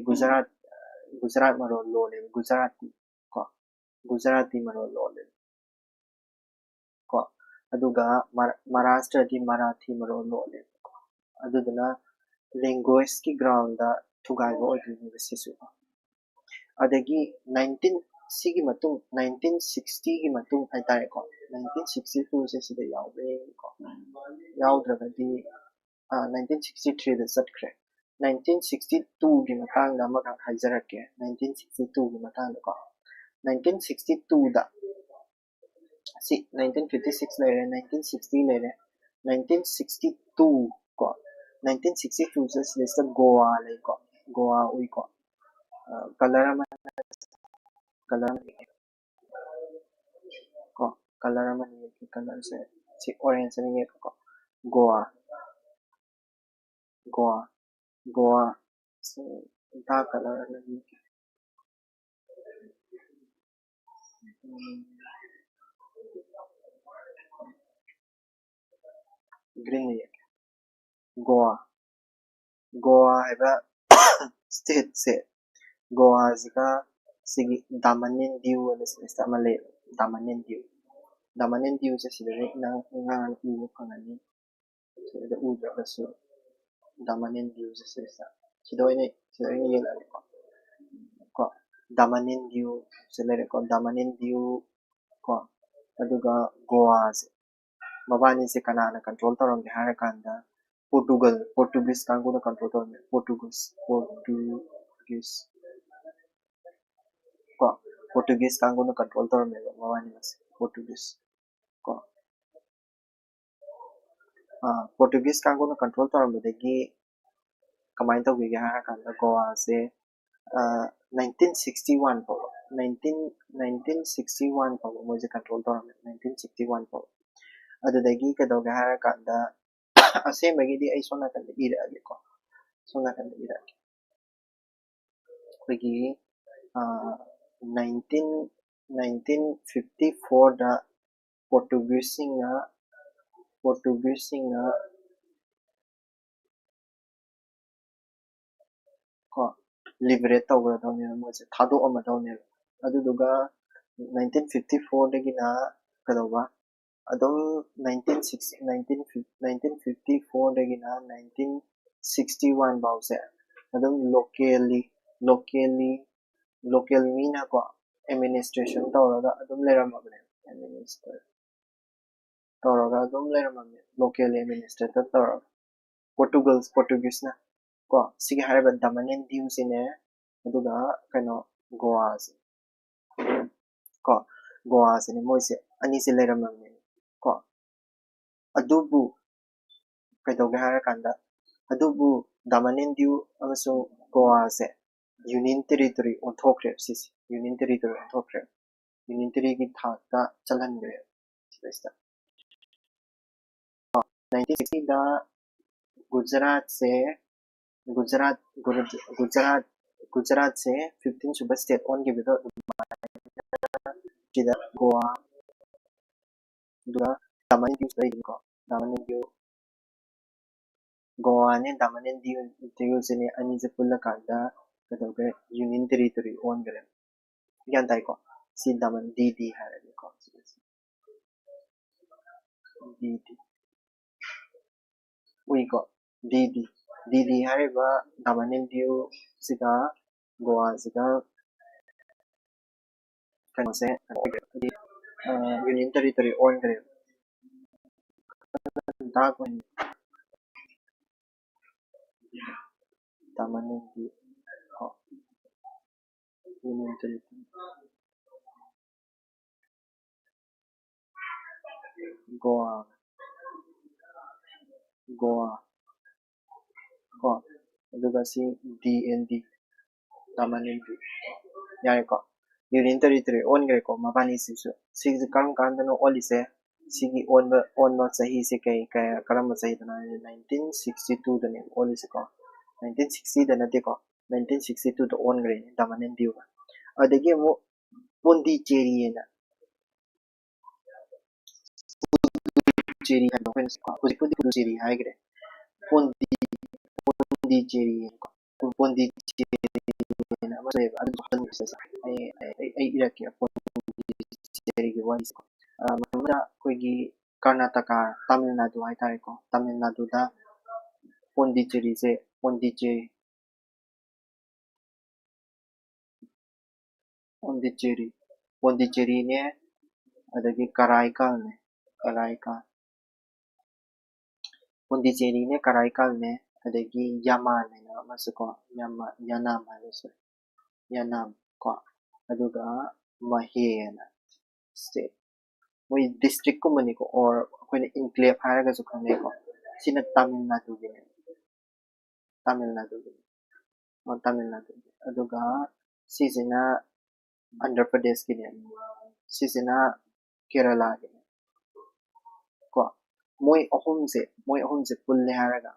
मरो लोले गुजराती को गुजराती मरो लोले को अदुगा महाराष्ट्र दी मराठी मरो लोले को अदुना लैंग्वेज की ग्राउंड दा थुगाइबो ओइदिनि सिसु अदगी 19 सिगी मतुंग 1960 की मतुंग हाइतारे को 1962 से सिदा यावबे को यावद्रगदी 1963 दा सटख्रे 1962 की मतंग दा मका हाइजरके 1962 की मतंग को 1962 दा 1956 ले रहे 1960 ले रहे 1962 को 1962 से लिस्ट गोवा ले को गोवा उई को कलर में को कलर में नहीं की कलर से सी ऑरेंज नहीं है को गोवा गोवा गोवा से दा कलर नहीं ग्रीन नहीं है गोवा गोवा है स्टेट से गोवा जिका सिगी दामनिन ड्यू वाले सिस्टम मले दामनिन ड्यू से सिदरे ना उ फंगनी सिदे उ जगसु दामनिन ड्यू से सिस्टम सिदोइने ये को दामनिन ड्यू से लेरे को दामनिन ड्यू को अदुगा गोवा से मबानी से कनाना कंट्रोल तौरंगे हारे कांदा पोर्टुगीज कांगो कंट्रोल तौरंगे पोर्टुगीज कांगो कंट्रोल तौरंगे मबानी से पोर्टुगीज को पोर्टुगीज कांगो कंट्रोल तौरंगे कमाइन तौगे हारे कांदा गोवा से 1961 को 1961 को मुझे कंट्रोल तौरंगे 1961 को अदुदगी कदोगे हारे कांदा असेंबगीदी आई सोना कंद इरागे को सोना कंद इरागे कोई 1954 दा पोर्टुगीज सिंगा को लिबरेट तौगदौने मोसे थादो अमदौने अदुदुगा 1954 दगिना कदोबा अदम 1954 दगिना 1961 बाउसे अदम लोकल मीना को एडमिनिस्ट्रेशन तौरगा अदम लेरमबने एडमिनिस्ट्रेटर तौरगा अदम लेरमबने लोकल एडमिनिस्ट्रेटर तौरगा पोर्टुगीज ना को सिगे हारबा दामनिन ड्यू सिने अदुगा कनो Goa ko Goa se ni moise ani se leramamne ko adubu kaidoge hara kanda adubu Daman and Diu also Goa se union territory onthokre sis union territory onthokre union territory ki thakta chalhangre sida 1960 da Gujarat से गुजरात गुजरात गुजरात से 15 सुबह state on के बिदो जिदा गोवा दुआ दामन दिउ सही को दामन दिउ गोवा ने दामन दिउ से ने अनि से पुल्ला कांदा कदोगे यूनियन टेरिटरी ऑन करे ज्ञान ताई को सी दामन डी है को डी उई को डी है बा दामन दिउ सिगा गोवा सिगा कनो से यूनियन टेरिटरी ऑन करे दा को दामन दिउ union territory Goa ko aduga si DND Daman and Diu yare ko union territory on gre ko mabani sisu sig karam kandano olise sigi on no sahi se kai karam sahi dana 1962 dane olise ko 1960 dana de ko 1962 to on gre Daman and Diu adagi mo Pondicherry na Puducherry hano ko Puducherry hai gre Pondicherry ko Pondicherry na mas adu kan sa ay iraki Pondicherry ki wali ko mamda koigi Karnataka Tamil Nadu hai tare ko Tamil Nadu da Pondicherry se Pondicherry ne adagi Karaikal Pondicherry ne Karaikal ne adagi Yaman ne masu ko Yanam hai so Yanam ko aduga Mahe na state moi district ko mani ko or akoina enclave haraga so khane ko sina Tamil Nadu aduga sisina Andhra Pradesh ki ne sisina Kerala ki ne ko moi ahum se pulle haraga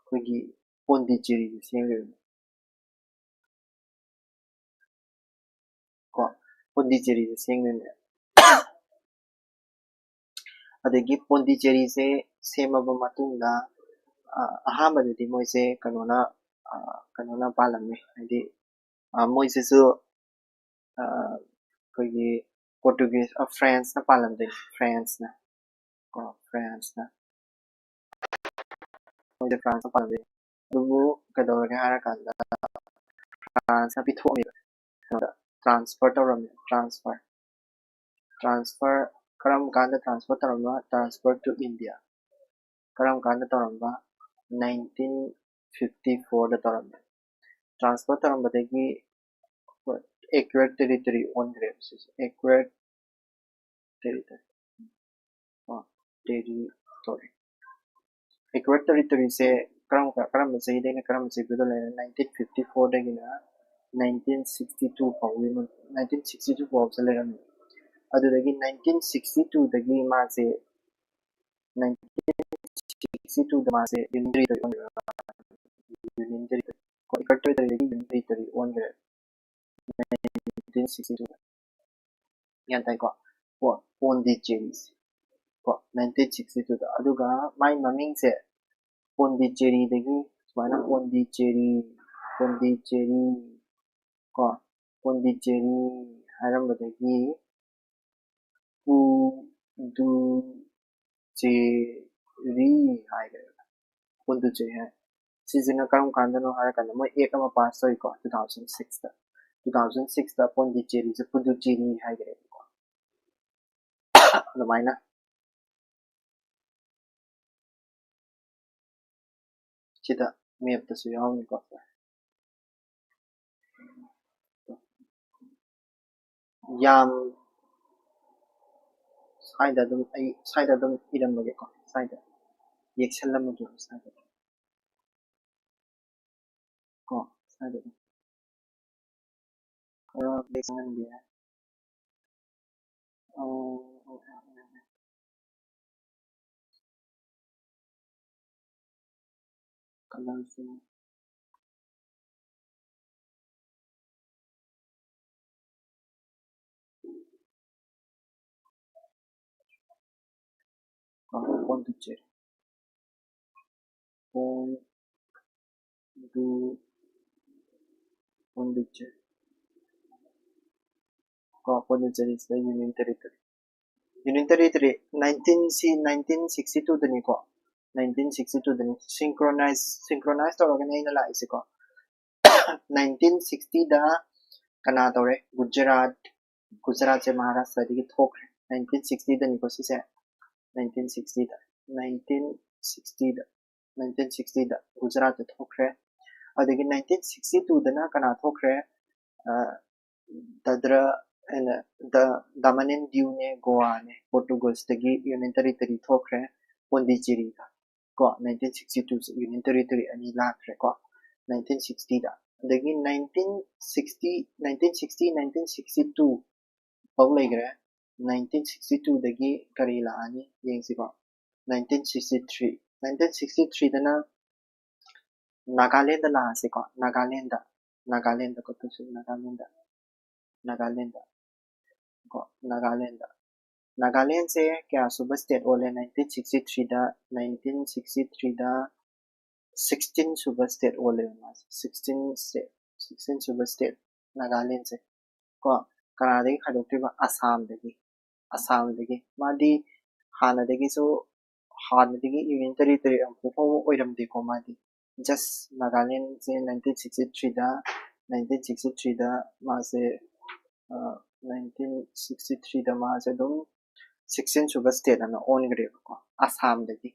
koigi Pondicherry singre ko Pondicherry singre ne adagi Pondicherry se semaba matungda ahamadadi moise kanona palame hadi moise su koigi Portuguese France na palamde France na moise France na palamde dubu kadawga hara kanda France na pithomi transfer karam kanda transfer to India karam kanda taramba 1954 da taramba transfer tarambadagi acquired territory on grapes acquired territory acquired territory se karam sahi dena karam se bidol 1954 da gina 1962 fawi 1962 faw saleram adudagi 1962 dagi ma se 1962 da ma se union territory ko acquired territory union territory on grapes 1962 yan tai ko Pondicherry ko 1962 da aduga mai maming se Pondicherry dagi sumana Pondicherry ko Pondicherry harambadagi Puducherry haigare Puducherry hai sisina karam kandano harakanda moi ekama pass soi ko 2006 da Pondicherry se Puducherry haigare ko adamaina sida map da su yawni ko Yam side adum I side adum iramage ko side yeksellamage side ko side baseman dia color Pondicherry Pondicherry Pondicherry is the Union Territory. Union Territory 1962 dani ko 1962 dani synchronized organize ko 1960 da kana tore Gujarat se Maharashtra dagi thokre 1960 dani ko sise 1960 da 1960 da 1960 da Gujarat thokre adagi 1962 dana kana thokre Dadra and the Daman Diu ne Goa ne Portugal dagi Union Territory thokre Pondicherry da ko 1962 Union Territory ani lakre ko 1960 da adagi 1962 pau legre 1962 dagi kari la ani yengsi ko 1963 dana Nagaland la se ko Nagaland ko to Nagaland Nagaland से क्या सुबह state ओले 1963 दा 1963 दा 16 सुबह state ओले 16 सुबह state Nagaland से को कनाडा खादोक्तिबा आसाम दगी मादी हानदगी यूनियन टेरिटरी अमफो ओइरमदे को मादी जस्ट नागालैंड से 1963 दा मासे 1963 दा मासे दम 16 सुबह स्टेट अन ओन ग्रेब को आसाम दगी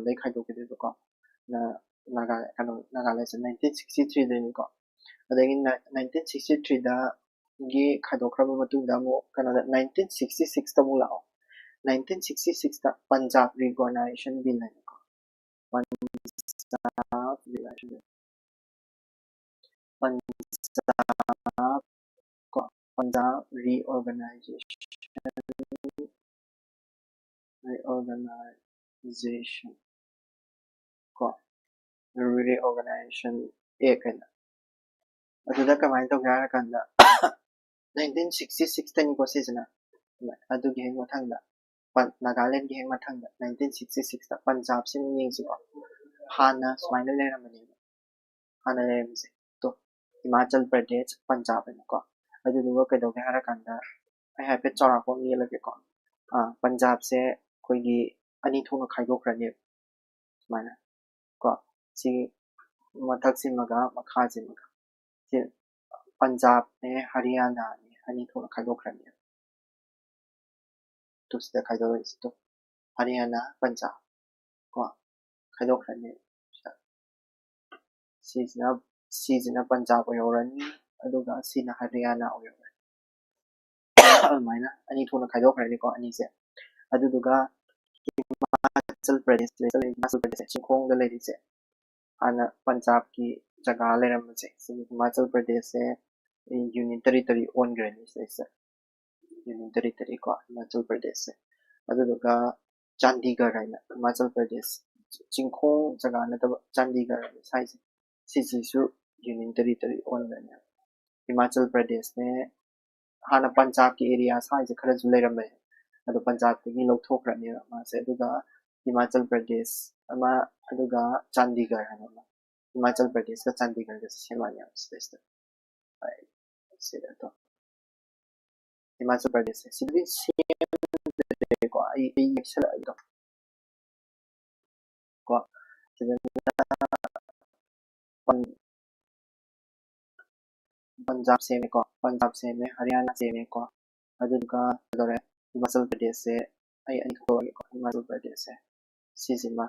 दे खादोक्तिबा को na Naga से 1963 दनी को अदगी 1963 दा गी खादोक्राबा मतुंदा मो कनादा 1966 दा मो लाओ 1966 दा पंजाब रिकॉग्नाइजेशन बिल है को पंजाब reorganization को reorganization एक है अदुदा कमाई तो क्या करना 1966 तनी को सीजना अदुगी हेंग मथंगदा नागालैंड की हेंग मथंगदा 1966 दा पंजाब से मियेंगसिको हाना स्माइना लेरमनी हाना लेरमसे तो हिमाचल प्रदेश पंजाब है को अदुदुगा कदोगे हरा कंदा आई हैव पे चौरा को ये लगे को पंजाब से कोई अनी थोनो खाइदोक्राने स्माइना को सी मथक सिमगा मखा सिमगा सी पंजाब ने हरियाणा ने अनी थोनो खाइदोक्राने तो सिदा खाइदोगे तो हरियाणा पंजाब को खाइदोक्राने सीजना पंजाब ओयरनी अदुगा सीना हरियाणा ओयरनी अलमाइना अनी थोनो खाइदोक्राने को अनी से अदुदुगा हिमाचल प्रदेश चिखोंग दा लेरिसे आना पंजाब की जगह लेरमसे हिमाचल प्रदेश से यूनियन टेरिटरी ओन ग्रेनी से यूनियन टेरिटरी को हिमाचल प्रदेश से अदुदुगा चंडीगढ़ है हिमाचल प्रदेश चिखोंग जगह न तब चंडीगढ़ साइज सिजिसु यूनियन टेरिटरी ओन ग्रेनी हिमाचल प्रदेश ने हाना पंजाब की एरिया साइज खरजु लेरमे अदु पंजाब की लौथोख्रने मासे अदुगा हिमाचल प्रदेश अमा अदुगा चंडीगढ़ हना हिमाचल प्रदेश का चंडीगढ़ का सेमानिया स्टेट से तो हिमाचल प्रदेश से सिद्धि सेम को आई एक्सल को पंजाब से में को पंजाब से में हरियाणा से में को अदुगा दरे हिमाचल प्रदेश से आई अनी को हिमाचल प्रदेश से सीजिमा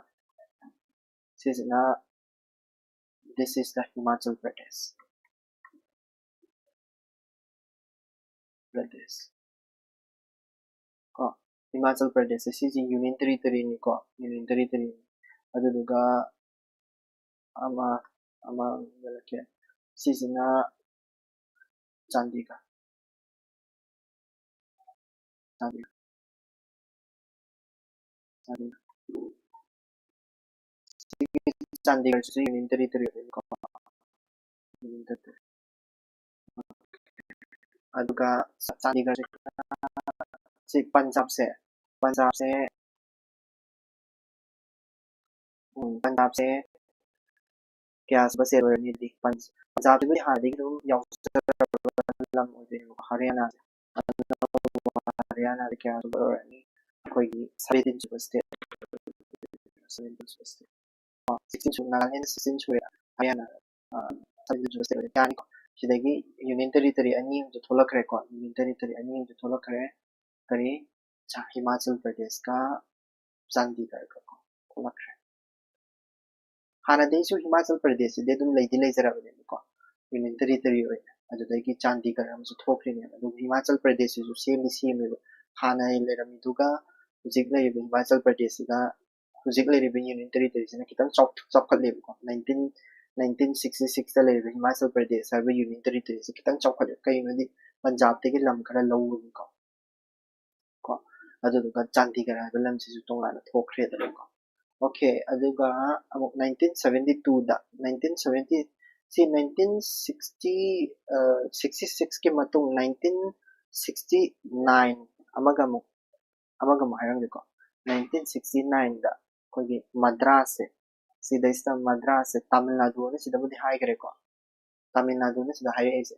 this is the Himachal Pradesh Pradesh ko Himachal Pradesh si union territory ni ko union territory aduga ama galake sisina Chandigarh Chandigarh si union territory ko union territory aduga Chandigarh si Punjab se Punjab se क्या बसे दी पंजाब से हार्दिक lam Haryana Haryana क्या कोई 17 state 16 Nagaland 16 सुरे Haryana 17 state क्या निको सिदगी union territory अनि जो थोलक रे को यूनियन टेरिटरी अनि जो थोलक रे करी हिमाचल प्रदेश का चंडीगढ़ का थोलक रे हानादेसु हिमाचल प्रदेश से दुम लेदि लेजराबनेको यूनियन टेरिटरी ओय अदुदगी चंडीगढ़ अमसु थोखरिने अदु हिमाचल प्रदेश सु सेमी हाना लेरमिदुगा हुजिक लेबे हिमाचल प्रदेश गा हुजिक लेबे यूनियन टेरिटरी से कितन चौखलेबको 1966 दा लेबे हिमाचल प्रदेश हाबे यूनियन टेरिटरी से कितन चौखले कयनदि पंजाब तेगे लम खरा लौनिको को अदुदुगा चंडीगढ़ हाबे लम सिसु तोंगाना थोखरेदको Okay, aduga amuk 1972 da 1970 si 1960 66 ke matung 1969 amaga hayang ko 1969 da kogi Madras se sida ista Madras se Tamil Nadu ne sida budi hai gare ko Tamil Nadu ne sida hai ese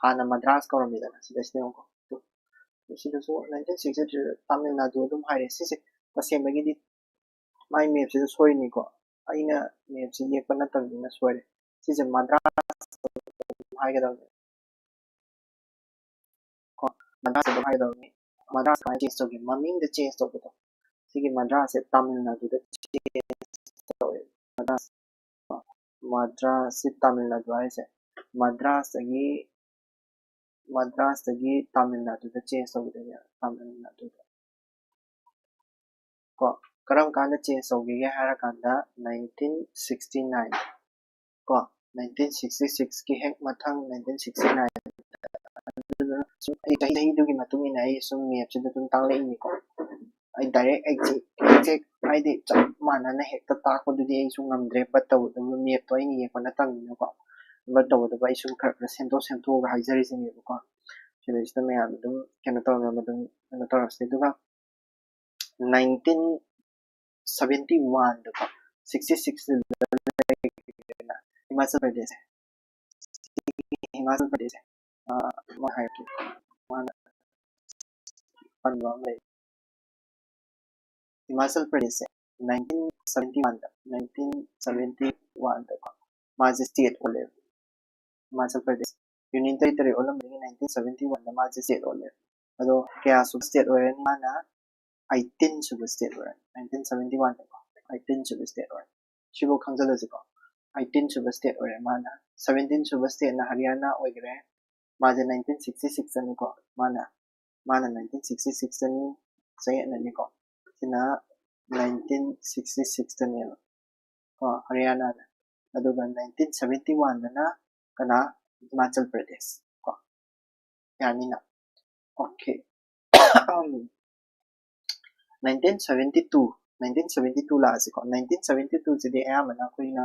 hana Madras ko ramida sida ista ko sida so 1960 Tamil Nadu dum hai ese se pasembagi di my map is soy niko aina map si ye pana tam na soy si je Madras hai ga ko Madras se hai da Madras ka change to ge maming the change to ko si ge Madras se Tamil Nadu the change to Madras Madras se Tamil Nadu ai se Madras agi Tamil Nadu the change to ge Tamil Nadu ko karam kanda change to ge hara kanda 1969 ko 1966 की हेक मथंग 1969 सो आई दही दुगी मतुंगी नाई सो map से तुम तांग लेई निको आई direct exact I दे चप माना ने हेक ताक को दुदी आई सु ngamdre but to मेप तो आई नि को ना तंग नो को but to आई सु खर सेंटो गा हाइजरी से नि को सिले सिस्टम में अब तुम केनो तो मदुम केनो तो से दुगा 1971 दुगा 66 Himachal Pradesh Lumahei Himachal Pradesh 1971 तक माजी स्टेट ओले Himachal Pradesh Union Territory Olam 1971 दा माजी स्टेट ओले अदो क्या सब स्टेट ओरे माना 18 सब स्टेट ओरे 1971 तक 18 सब स्टेट ओरे शिबो खंगजलजिको 18 सब स्टेट ओरे माना 17 सब स्टेट ना हरियाणा ओइगरे माजे 1966 तनिको माना 1966 तनी सही ननिको सिना 1966 तनी को हरियाणा अदुगा 1971 दना kana Himachal Pradesh ko yani na okay 1972 la si ko 1972 se de amana ko ina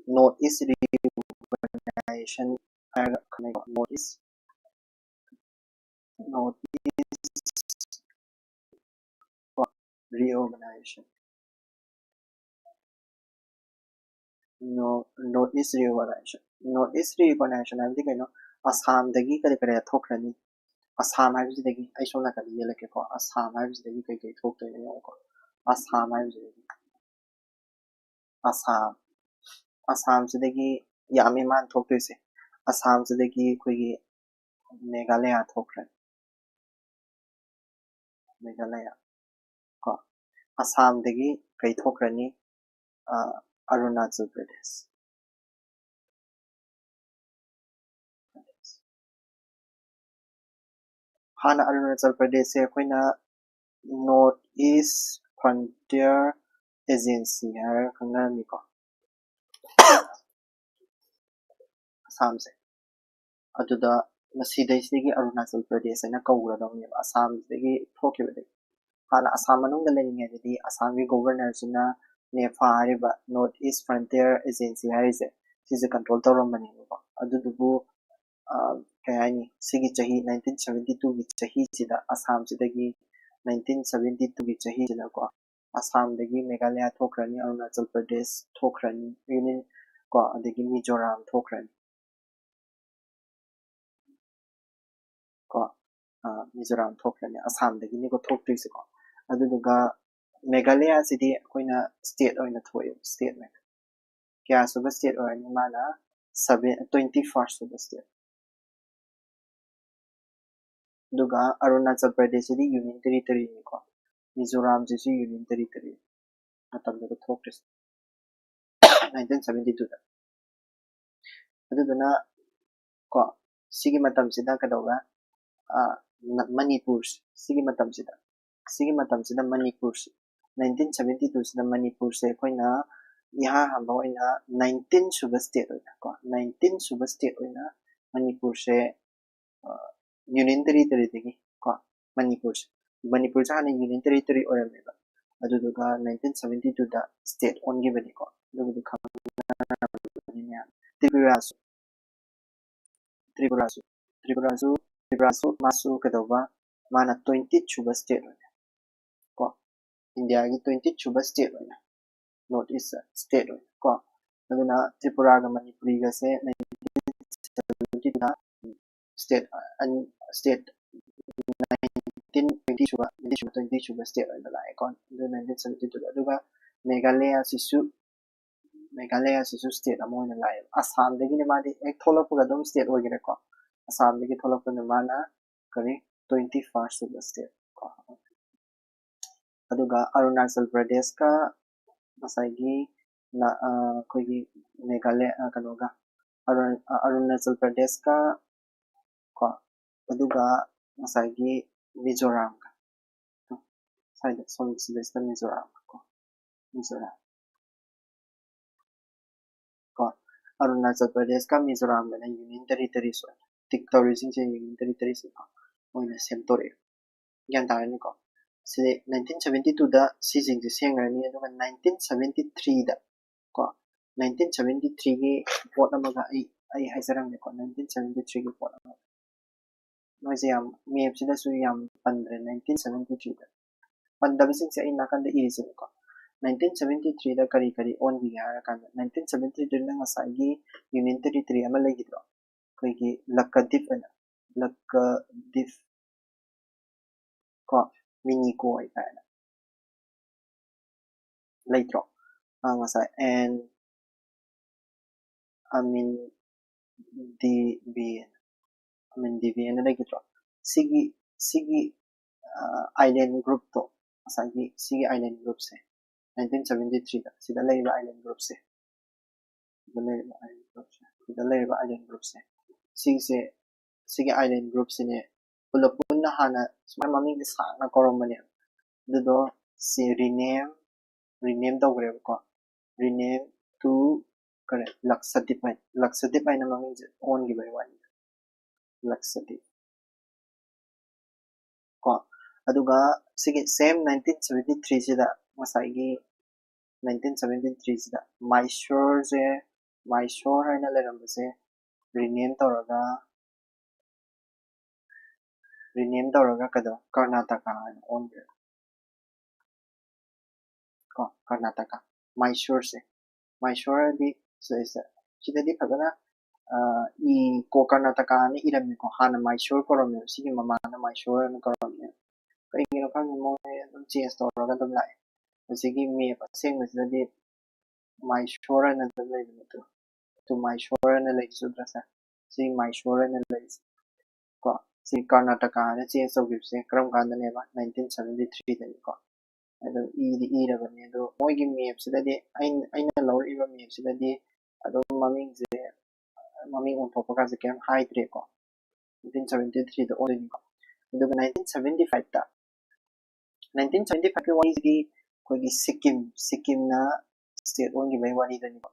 North East Reorganization North East Reorganization North East Reorganization हाबदि कइनो Assam दगी करे करे थोखरनी असम हाबजिदगी आई सोना का येलके को असम हाबजिदगी कई कई थोखतोय को असम हाबजिदगी असम सिदगी यामी मान थोखतोयसे असम सिदगी कोई मेघालय थोखरन मेघालय को असम दगी कई थोखरनी Arunachal Pradesh ꯍꯥꯟꯅ ꯑꯔꯨꯅꯥꯆꯜ ꯄ꯭ꯔꯗꯦꯁꯁꯦ ꯑꯩꯈꯣꯏꯅ ꯅꯣꯔꯠ ꯏꯁ ꯐ꯭ꯔꯟꯇꯤꯌꯔ ꯑꯦꯖꯦꯟꯁꯤ ꯍꯥꯏꯔꯒ ꯈꯪꯅꯔꯝꯃꯤꯀꯣ ꯑꯁꯥꯝꯁꯦ ꯑꯗꯨꯗ ꯃꯁꯤꯗꯩꯁꯤꯗꯒꯤ ꯑꯔꯨꯅꯥꯆꯜ ꯄ꯭ꯔꯗꯦꯁ ꯍꯥꯏꯅ ꯀꯧꯒꯗꯧꯅꯦꯕ ꯑꯁꯥꯝꯁꯤꯗꯒꯤ ꯊꯣꯛꯈꯤꯕꯗꯒꯤ ꯍꯥꯟꯅ ꯑꯁꯥꯝ ꯃꯅꯨꯡꯗ ꯂꯩꯔꯤꯉꯩꯗꯗꯤ ꯑꯁꯥꯝꯒꯤ ꯒꯣꯚꯔꯅꯔꯁꯤꯅ ꯅꯦꯐꯥ ꯍꯥꯏꯔꯤꯕ ꯅꯣꯔꯠ ꯏꯁ ꯐ꯭ꯔꯟꯇꯤꯌꯔ ꯑꯦꯖꯦꯟꯁꯤ ꯍꯥꯏꯔꯤꯁꯦ ꯁꯤꯁꯦ ꯀꯟꯇ꯭ꯔꯣꯜ ꯇꯧꯔꯝꯕꯅꯦꯕꯀꯣ ꯑꯗꯨꯗꯨꯕꯨ ꯀꯩ ꯍꯥꯏꯅꯤ ꯁꯤꯒꯤ ꯆꯍꯤ 1972ꯒꯤ ꯆꯍꯤꯁꯤꯗ ꯑꯁꯥꯝꯁꯤꯗꯒꯤ 1972ꯒꯤ ꯆꯍꯤꯁꯤꯗꯀꯣ ꯑꯁꯥꯝꯗꯒꯤ ꯃꯦꯘꯥꯂꯌꯥ ꯊꯣꯛꯈ꯭ꯔꯅꯤ ꯑꯔꯨꯅꯥꯆꯜ ꯄ꯭ꯔꯗꯦꯁ ꯊꯣꯛꯈ꯭ꯔꯅꯤ ꯌꯨꯅꯤꯌꯟ ꯀꯣ ꯑꯗꯒꯤ ꯃꯤꯖꯣꯔꯥꯝ ꯊꯣꯛꯈ꯭ꯔꯅꯤ ꯀꯣ ꯃꯤꯖꯣꯔꯥꯝ ꯊꯣꯛꯈ꯭ꯔꯅꯤ ꯑꯁꯥꯝꯗꯒꯤꯅꯤꯀꯣ ꯊꯣꯛꯇꯣꯏꯁꯦꯀꯣ ꯑꯗꯨꯗꯨꯒ ꯃꯦꯘꯥꯂꯌꯥꯁꯤꯗꯤ ꯑꯩꯈꯣꯏꯅ ꯁ꯭ꯇꯦꯠ ꯑꯣꯏꯅ ꯊꯣꯛꯑꯦꯕ ꯁ꯭ꯇꯦꯠ ꯑꯣꯏꯅ ꯀꯌꯥ ꯁꯨꯕ ꯁ꯭ꯇꯦꯠ ꯑꯣꯏꯔꯅꯤ ꯃꯥꯅ 21st ꯁꯨꯕ ꯁ꯭ꯇꯦꯠ ꯑꯗꯨꯒ ꯑꯔꯨꯅꯥꯆꯜ ꯄ꯭ꯔꯗꯦꯁꯁꯤꯗꯤ ꯌꯨꯅꯤꯌꯟ ꯇꯦꯔꯤꯇꯔꯤꯅꯤꯀꯣ ꯃꯤꯖꯣꯔꯥꯝꯁꯤꯁꯨ ꯌꯨꯅꯤꯌꯟ ꯇꯦꯔꯤꯇꯔꯤ ꯃꯇꯝꯗꯨꯗ ꯊꯣꯛꯇ꯭ꯔꯤꯁꯦ 1972ꯗ ꯑꯗꯨꯗꯨꯅ ꯀꯣ ꯁꯤꯒꯤ ꯃꯇꯝꯁꯤꯗ ꯀꯩꯗꯧꯕ ꯃꯅꯤꯄꯨꯔ ꯁꯤꯒꯤ ꯃꯇꯝꯁꯤꯗ ꯃꯅꯤꯄꯨꯔꯁꯤ 1972ꯁꯤꯗ ꯃꯅꯤꯄꯨꯔꯁꯦ ꯑꯩꯈꯣꯏꯅ ꯏꯍꯥꯟ ꯍꯥꯟꯕ ꯑꯣꯏꯅ 19 ꯁꯨꯕ ꯁ꯭ꯇꯦꯠ ꯑꯣꯏꯅ ꯀꯣ 19 ꯁꯨꯕ ꯁ꯭ꯇꯦꯠ ꯑꯣꯏꯅ ꯃꯅꯤꯄꯨꯔꯁꯦ ꯌꯨꯅꯤꯌꯟ ꯇꯦꯔꯤꯇꯔꯤꯗꯒꯤ ꯀꯣ ꯃꯅꯤꯄꯨꯔꯁꯦ ꯍꯥꯟꯅ ꯌꯨꯅꯤꯌꯟ ꯇꯦꯔꯤꯇꯔꯤ ꯑꯣꯏꯔꯝꯃꯦꯕ ꯑꯗꯨꯗꯨꯒ 1972ꯗ ꯁ꯭ꯇꯦꯠ ꯑꯣꯟꯈꯤꯕꯅꯤꯀꯣ ꯑꯗꯨꯕꯨꯗꯤ ꯈꯪꯕꯅꯤ ꯃꯌꯥꯝ ꯇ꯭ꯔꯤꯄꯨꯔꯥꯁꯨ ꯃꯥꯁꯨ ꯀꯩꯗꯧꯕ ꯃꯥꯅ 20th ꯁꯨꯕ ꯁ꯭ꯇꯦꯠ ꯑꯣꯏꯅ ꯀꯣ ꯏꯟꯗꯤꯌꯥꯒꯤ 20th ꯁꯨꯕ ꯁ꯭ꯇꯦꯠ ꯑꯣꯏꯅ ꯅꯣꯔꯠ ꯏꯁ ꯁ꯭ꯇꯦꯠ ꯑꯣꯏꯅ ꯀꯣ ꯑꯗꯨꯅ ꯇ꯭ꯔꯤꯄꯨꯔꯥꯒ ꯃꯅꯤꯄꯨꯔꯤꯒꯁꯦ 1972ꯗ ꯁ꯭ꯇꯦꯠ 1920 ꯁꯨꯕ 20 ꯁꯨꯕ ꯁ꯭ꯇꯦꯠ ꯑꯣꯏꯅ ꯂꯥꯛꯑꯦꯀꯣ ꯑꯗꯨ 1972ꯗ ꯑꯗꯨꯒ ꯃꯦꯘꯥꯂꯌꯥꯁꯤꯁꯨ ꯁ꯭ꯇꯦꯠ ꯑꯃ ꯑꯣꯏꯅ ꯂꯥꯛꯑꯦꯕ ꯑꯁꯥꯝꯗꯒꯤꯅꯤ ꯃꯥꯗꯤ ꯍꯦꯛ ꯊꯣꯛꯂꯛꯄꯒ ꯑꯗꯨꯝ ꯁ꯭ꯇꯦꯠ ꯑꯣꯏꯒꯔꯦꯀꯣ ꯑꯁꯥꯝꯗꯒꯤ ꯊꯣꯛꯂꯛꯄꯅ ꯃꯥꯅ ꯀꯔꯤ 21st ꯁꯨꯕ ꯁ꯭ꯇꯦꯠ ꯀꯣ ꯑꯗꯨꯒ ꯑꯔꯨꯅꯥꯆꯜ ꯄ꯭ꯔꯗꯦꯁꯀ ꯉꯁꯥꯏꯒꯤ ꯑꯩꯈꯣꯏꯒꯤ ꯃꯦꯘꯥꯂꯌꯥ ꯀꯩꯅꯣꯒ ꯑꯔꯨꯅꯥꯆꯜ ꯄ꯭ꯔꯗꯦꯁꯀ ꯀꯣ ꯑꯗꯨꯒ ꯉꯁꯥꯏꯒꯤ ꯃꯤꯖꯣꯔꯥꯝꯒ ꯁ꯭ꯋꯥꯏꯗ ꯁꯤꯗꯩꯁꯤꯗ ꯃꯤꯖꯣꯔꯥꯝ ꯀꯣ ꯑꯔꯨꯅꯥꯆꯜ ꯄ꯭ꯔꯗꯦꯁꯀ ꯃꯤꯖꯣꯔꯥꯝꯒꯅ ꯌꯨꯅꯤꯌꯟ ꯇꯦꯔꯤꯇꯔꯤꯁ ꯑꯣꯏꯅ ꯇꯧꯔꯤꯁꯤꯡꯁꯦ ꯌꯨꯅꯤꯌꯟ ꯇꯦꯔꯤꯇꯔꯤꯁ ꯑꯣꯏꯅ ꯁꯦꯝꯗꯣꯔꯛꯑꯦ ꯒ꯭ꯌꯥꯟ ꯇꯥꯔꯅꯤꯀꯣ ꯁꯤ 1972ꯗ ꯁꯤꯁꯤꯡꯁꯦ ꯁꯦꯝꯈ꯭ꯔꯅꯤ ꯑꯗꯨꯒ 1973ꯗ ꯀꯣ 1973ꯒꯤ ꯄꯣꯠ ꯑꯃꯒ ꯑꯩ ꯍꯥꯏꯖꯔꯝꯃꯦꯀꯣ 1973ꯒꯤ ꯄꯣꯠ ꯑꯃ ꯅꯣꯏꯁꯦ ꯌꯥꯝ ꯃꯦꯞꯁꯤꯗꯁꯨ ꯌꯥꯝ ꯄꯟꯗ꯭ꯔꯦ 1973ꯗ ꯄꯟꯗꯕꯁꯤꯡꯁꯦ ꯑꯩ ꯅꯥꯀꯟꯗ ꯏꯔꯤꯁꯦꯀꯣ 1973ꯗ ꯀꯔꯤ ꯑꯣꯟꯈꯤꯒꯦ ꯍꯥꯏꯔꯀꯥꯟꯗ 1973ꯗ ꯉꯁꯥꯏꯒꯤ ꯌꯨꯅꯤꯌꯟ ꯇꯦꯔꯤꯇꯔꯤ ꯑꯃ ꯂꯩꯈꯤꯗ꯭ꯔꯣ ꯑꯩꯈꯣꯏꯒꯤ ꯂꯛꯀꯗꯤꯞ ꯑꯅ ꯂꯛꯀꯗꯤꯞ ꯀꯣ ꯃꯤꯅꯤꯀꯣꯏ ꯀꯥꯏꯅ ꯂꯩꯇ꯭ꯔꯣ ꯉꯁꯥꯏ ꯑꯦꯟ ꯑꯃꯤꯟ ꯗꯤꯕꯤ ꯑꯅ ꯂꯩꯈꯤꯗ꯭ꯔꯣ ꯁꯤꯒꯤ ꯑꯥꯏꯂꯦꯟ ꯒ꯭ꯔꯨꯞꯇꯣ ꯉꯁꯥꯏꯒꯤ ꯁꯤꯒꯤ ꯑꯥꯏꯂꯦꯟ ꯒ꯭ꯔꯨꯞꯁꯦ 1973ꯗ ꯁꯤꯗ ꯂꯩꯔꯤꯕ ꯑꯥꯏꯂꯦꯟ ꯒ꯭ꯔꯨꯞꯁꯦ ꯁꯤꯒꯤ ꯑꯥꯏꯂꯦꯟ ꯒ꯭ꯔꯨꯞꯁꯤꯅꯦ ꯄꯨꯂꯞ ꯄꯨꯟꯅ ꯍꯥꯟꯅ ꯁꯨꯃꯥꯏꯅ ꯃꯃꯤꯡꯁꯦ ꯁꯥꯡꯅ ꯀꯧꯔꯝꯕꯅꯦꯕ ꯑꯗꯨꯗꯣ ꯁꯤ ꯔꯤꯅꯦꯝ ꯇꯧꯈ꯭ꯔꯦꯕꯀꯣ ꯔꯤꯅꯦꯝ ꯇꯨ ꯀꯔꯤ ꯂꯛꯁꯗꯤꯞ ꯍꯥꯏꯅ ꯃꯃꯤꯡꯁꯦ ꯑꯣꯟꯈꯤꯕꯒꯤ ꯋꯥꯅꯤꯗ ꯂꯛꯁꯗꯤꯞ ꯀꯣ ꯑꯗꯨꯒ ꯁꯤꯒꯤ ꯁꯦꯝ 1973ꯁꯤꯗ ꯉꯁꯥꯏꯒꯤ 1973ꯁꯤꯗ ꯃꯥꯏꯁꯣꯔ ꯍꯥꯏꯅ ꯂꯩꯔꯝꯕꯁꯦ ꯔꯤꯅꯦꯝ ꯇꯧꯔꯒ ꯀꯔꯅꯥꯇꯀꯥ ꯍꯥꯏꯅ ꯑꯣꯟꯈ꯭ꯔꯦ ꯀꯣ ꯀꯔꯅꯥꯇꯀꯥ ꯃꯥꯏꯁꯣꯔꯗꯤ ꯁꯤꯗꯗꯤ ꯐꯖꯅ ꯀꯔꯅꯥꯇꯀꯥꯅ ꯏꯔꯝꯃꯦꯀꯣ ꯍꯥꯟꯅ ꯃꯥꯏꯁꯣꯔ ꯀꯧꯔꯝꯃꯦꯕ ꯁꯤꯒꯤ ꯃꯃꯥꯡꯗ ꯃꯥꯏꯁꯣꯔꯅ ꯀꯧꯔꯝꯃꯦꯕ ꯀꯩꯒꯤꯅꯣ ꯈꯪꯗꯦ ꯃꯣꯏ ꯑꯗꯨꯝ ꯆꯦꯟꯖ ꯇꯧꯔꯒ ꯑꯗꯨꯝ ꯂꯥꯛꯑꯦ ꯍꯧꯖꯤꯛꯀꯤ ꯃꯦꯞ ꯑꯁꯦꯡꯕꯁꯤꯗꯗꯤ ꯃꯥꯏꯁꯣꯔ ꯍꯥꯏꯅ ꯑꯗꯨꯝ ꯂꯩꯕ ꯅꯠꯇ꯭ꯔꯣ ꯃꯥꯏꯁꯣꯔ ꯍꯥꯏꯅ ꯂꯩꯖꯗ꯭ꯔꯥ ꯁꯦ ꯁꯤ ꯃꯥꯏꯁꯣꯔ ꯍꯥꯏꯅ ꯂꯩꯔꯤꯁꯦ ꯀꯣ ꯁꯤ ꯀꯔꯅꯥꯇꯀꯥꯅ ꯆꯦꯟꯖ ꯇꯧꯈꯤꯕꯁꯦ ꯀꯔꯝ ꯀꯥꯟꯗꯅꯦꯕ 1973ꯗꯅꯤꯀꯣ ꯑꯗꯨ ꯏꯔꯕꯅꯤ ꯑꯗꯣ ꯃꯣꯏꯒꯤ ꯃꯦꯞꯁꯤꯗꯗꯤ ꯑꯩꯅ ꯂꯧꯔꯛꯏꯕ ꯃꯦꯞꯁꯤꯗꯗꯤ ꯑꯗꯨꯝ ꯃꯃꯤꯡ ꯑꯣꯟꯊꯣꯛꯄ ꯀꯥꯟꯁꯦ ꯀꯩꯝ ꯍꯥꯏꯗ꯭ꯔꯦꯀꯣ 1973ꯗ ꯑꯣꯏꯅꯤꯀꯣ ꯑꯗꯨꯒ 1975 ꯇ 1975 ꯒꯤ ꯋꯥꯔꯤꯁꯤꯗꯤ ꯑꯩꯈꯣꯏꯒꯤ ꯁꯤꯛꯀꯤꯝꯅ ꯁ꯭ꯇꯦꯠ ꯑꯣꯟꯈꯤꯕꯒꯤ ꯋꯥꯔꯤꯗꯅꯤꯀꯣ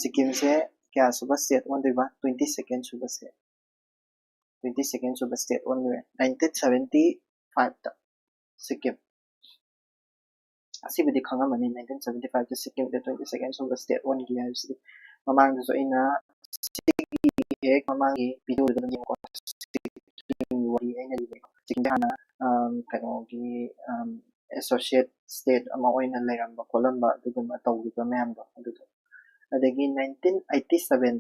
ꯁꯤꯛꯀꯤꯝꯁꯦ ꯀꯌꯥ ꯁꯨꯕ ꯁ꯭ꯇꯦꯠ ꯑꯣꯟꯗꯣꯏꯕ 22nd ꯁꯨꯕ ꯁ꯭ꯇꯦꯠ 22nd ꯁꯨꯕ ꯁ꯭ꯇꯦꯠ ꯑꯣꯟꯈ꯭ꯔꯦ 1975 ꯇ ꯁꯤꯛꯀꯤꯝ ꯑꯁꯤꯕꯨꯗꯤ ꯈꯪꯉꯝꯃꯅꯤ 1975 ꯇ ꯁꯤꯛꯀꯤꯝꯗ 22nd ꯁꯨꯕ ꯁ꯭ꯇꯦꯠ ꯑꯣꯟꯈꯤ ꯍꯥꯏꯕꯁꯤꯗꯤ ꯃꯃꯥꯡꯗꯁꯨ ꯑꯩꯅ ꯁꯤꯒꯤ ꯍꯦꯛ ꯃꯃꯥꯡꯒꯤ ꯚꯤꯗꯤꯑꯣꯗ ꯑꯗꯨꯝ ꯌꯦꯡꯉꯣ ꯁꯤꯛꯀꯤꯝꯒꯤ ꯋꯥꯔꯤ ꯑꯩꯅ ꯂꯤꯕꯀꯣ ꯁꯤꯛꯀꯤꯝꯗ ꯍꯥꯟꯅ ꯀꯩꯅꯣꯒꯤ ꯑꯦꯁꯣꯁꯤꯌꯦꯠ ꯁ꯭ꯇꯦꯠ ꯑꯃ ꯑꯣꯏꯅ ꯂꯩꯔꯝꯕ ꯈꯣꯠꯂꯝꯕ ꯑꯗꯨꯒꯨꯝꯕ ꯇꯧꯈꯤꯕ ꯃꯌꯥꯝꯗꯣ ꯑꯗꯨꯗꯣ ꯑꯗꯒꯤ 1987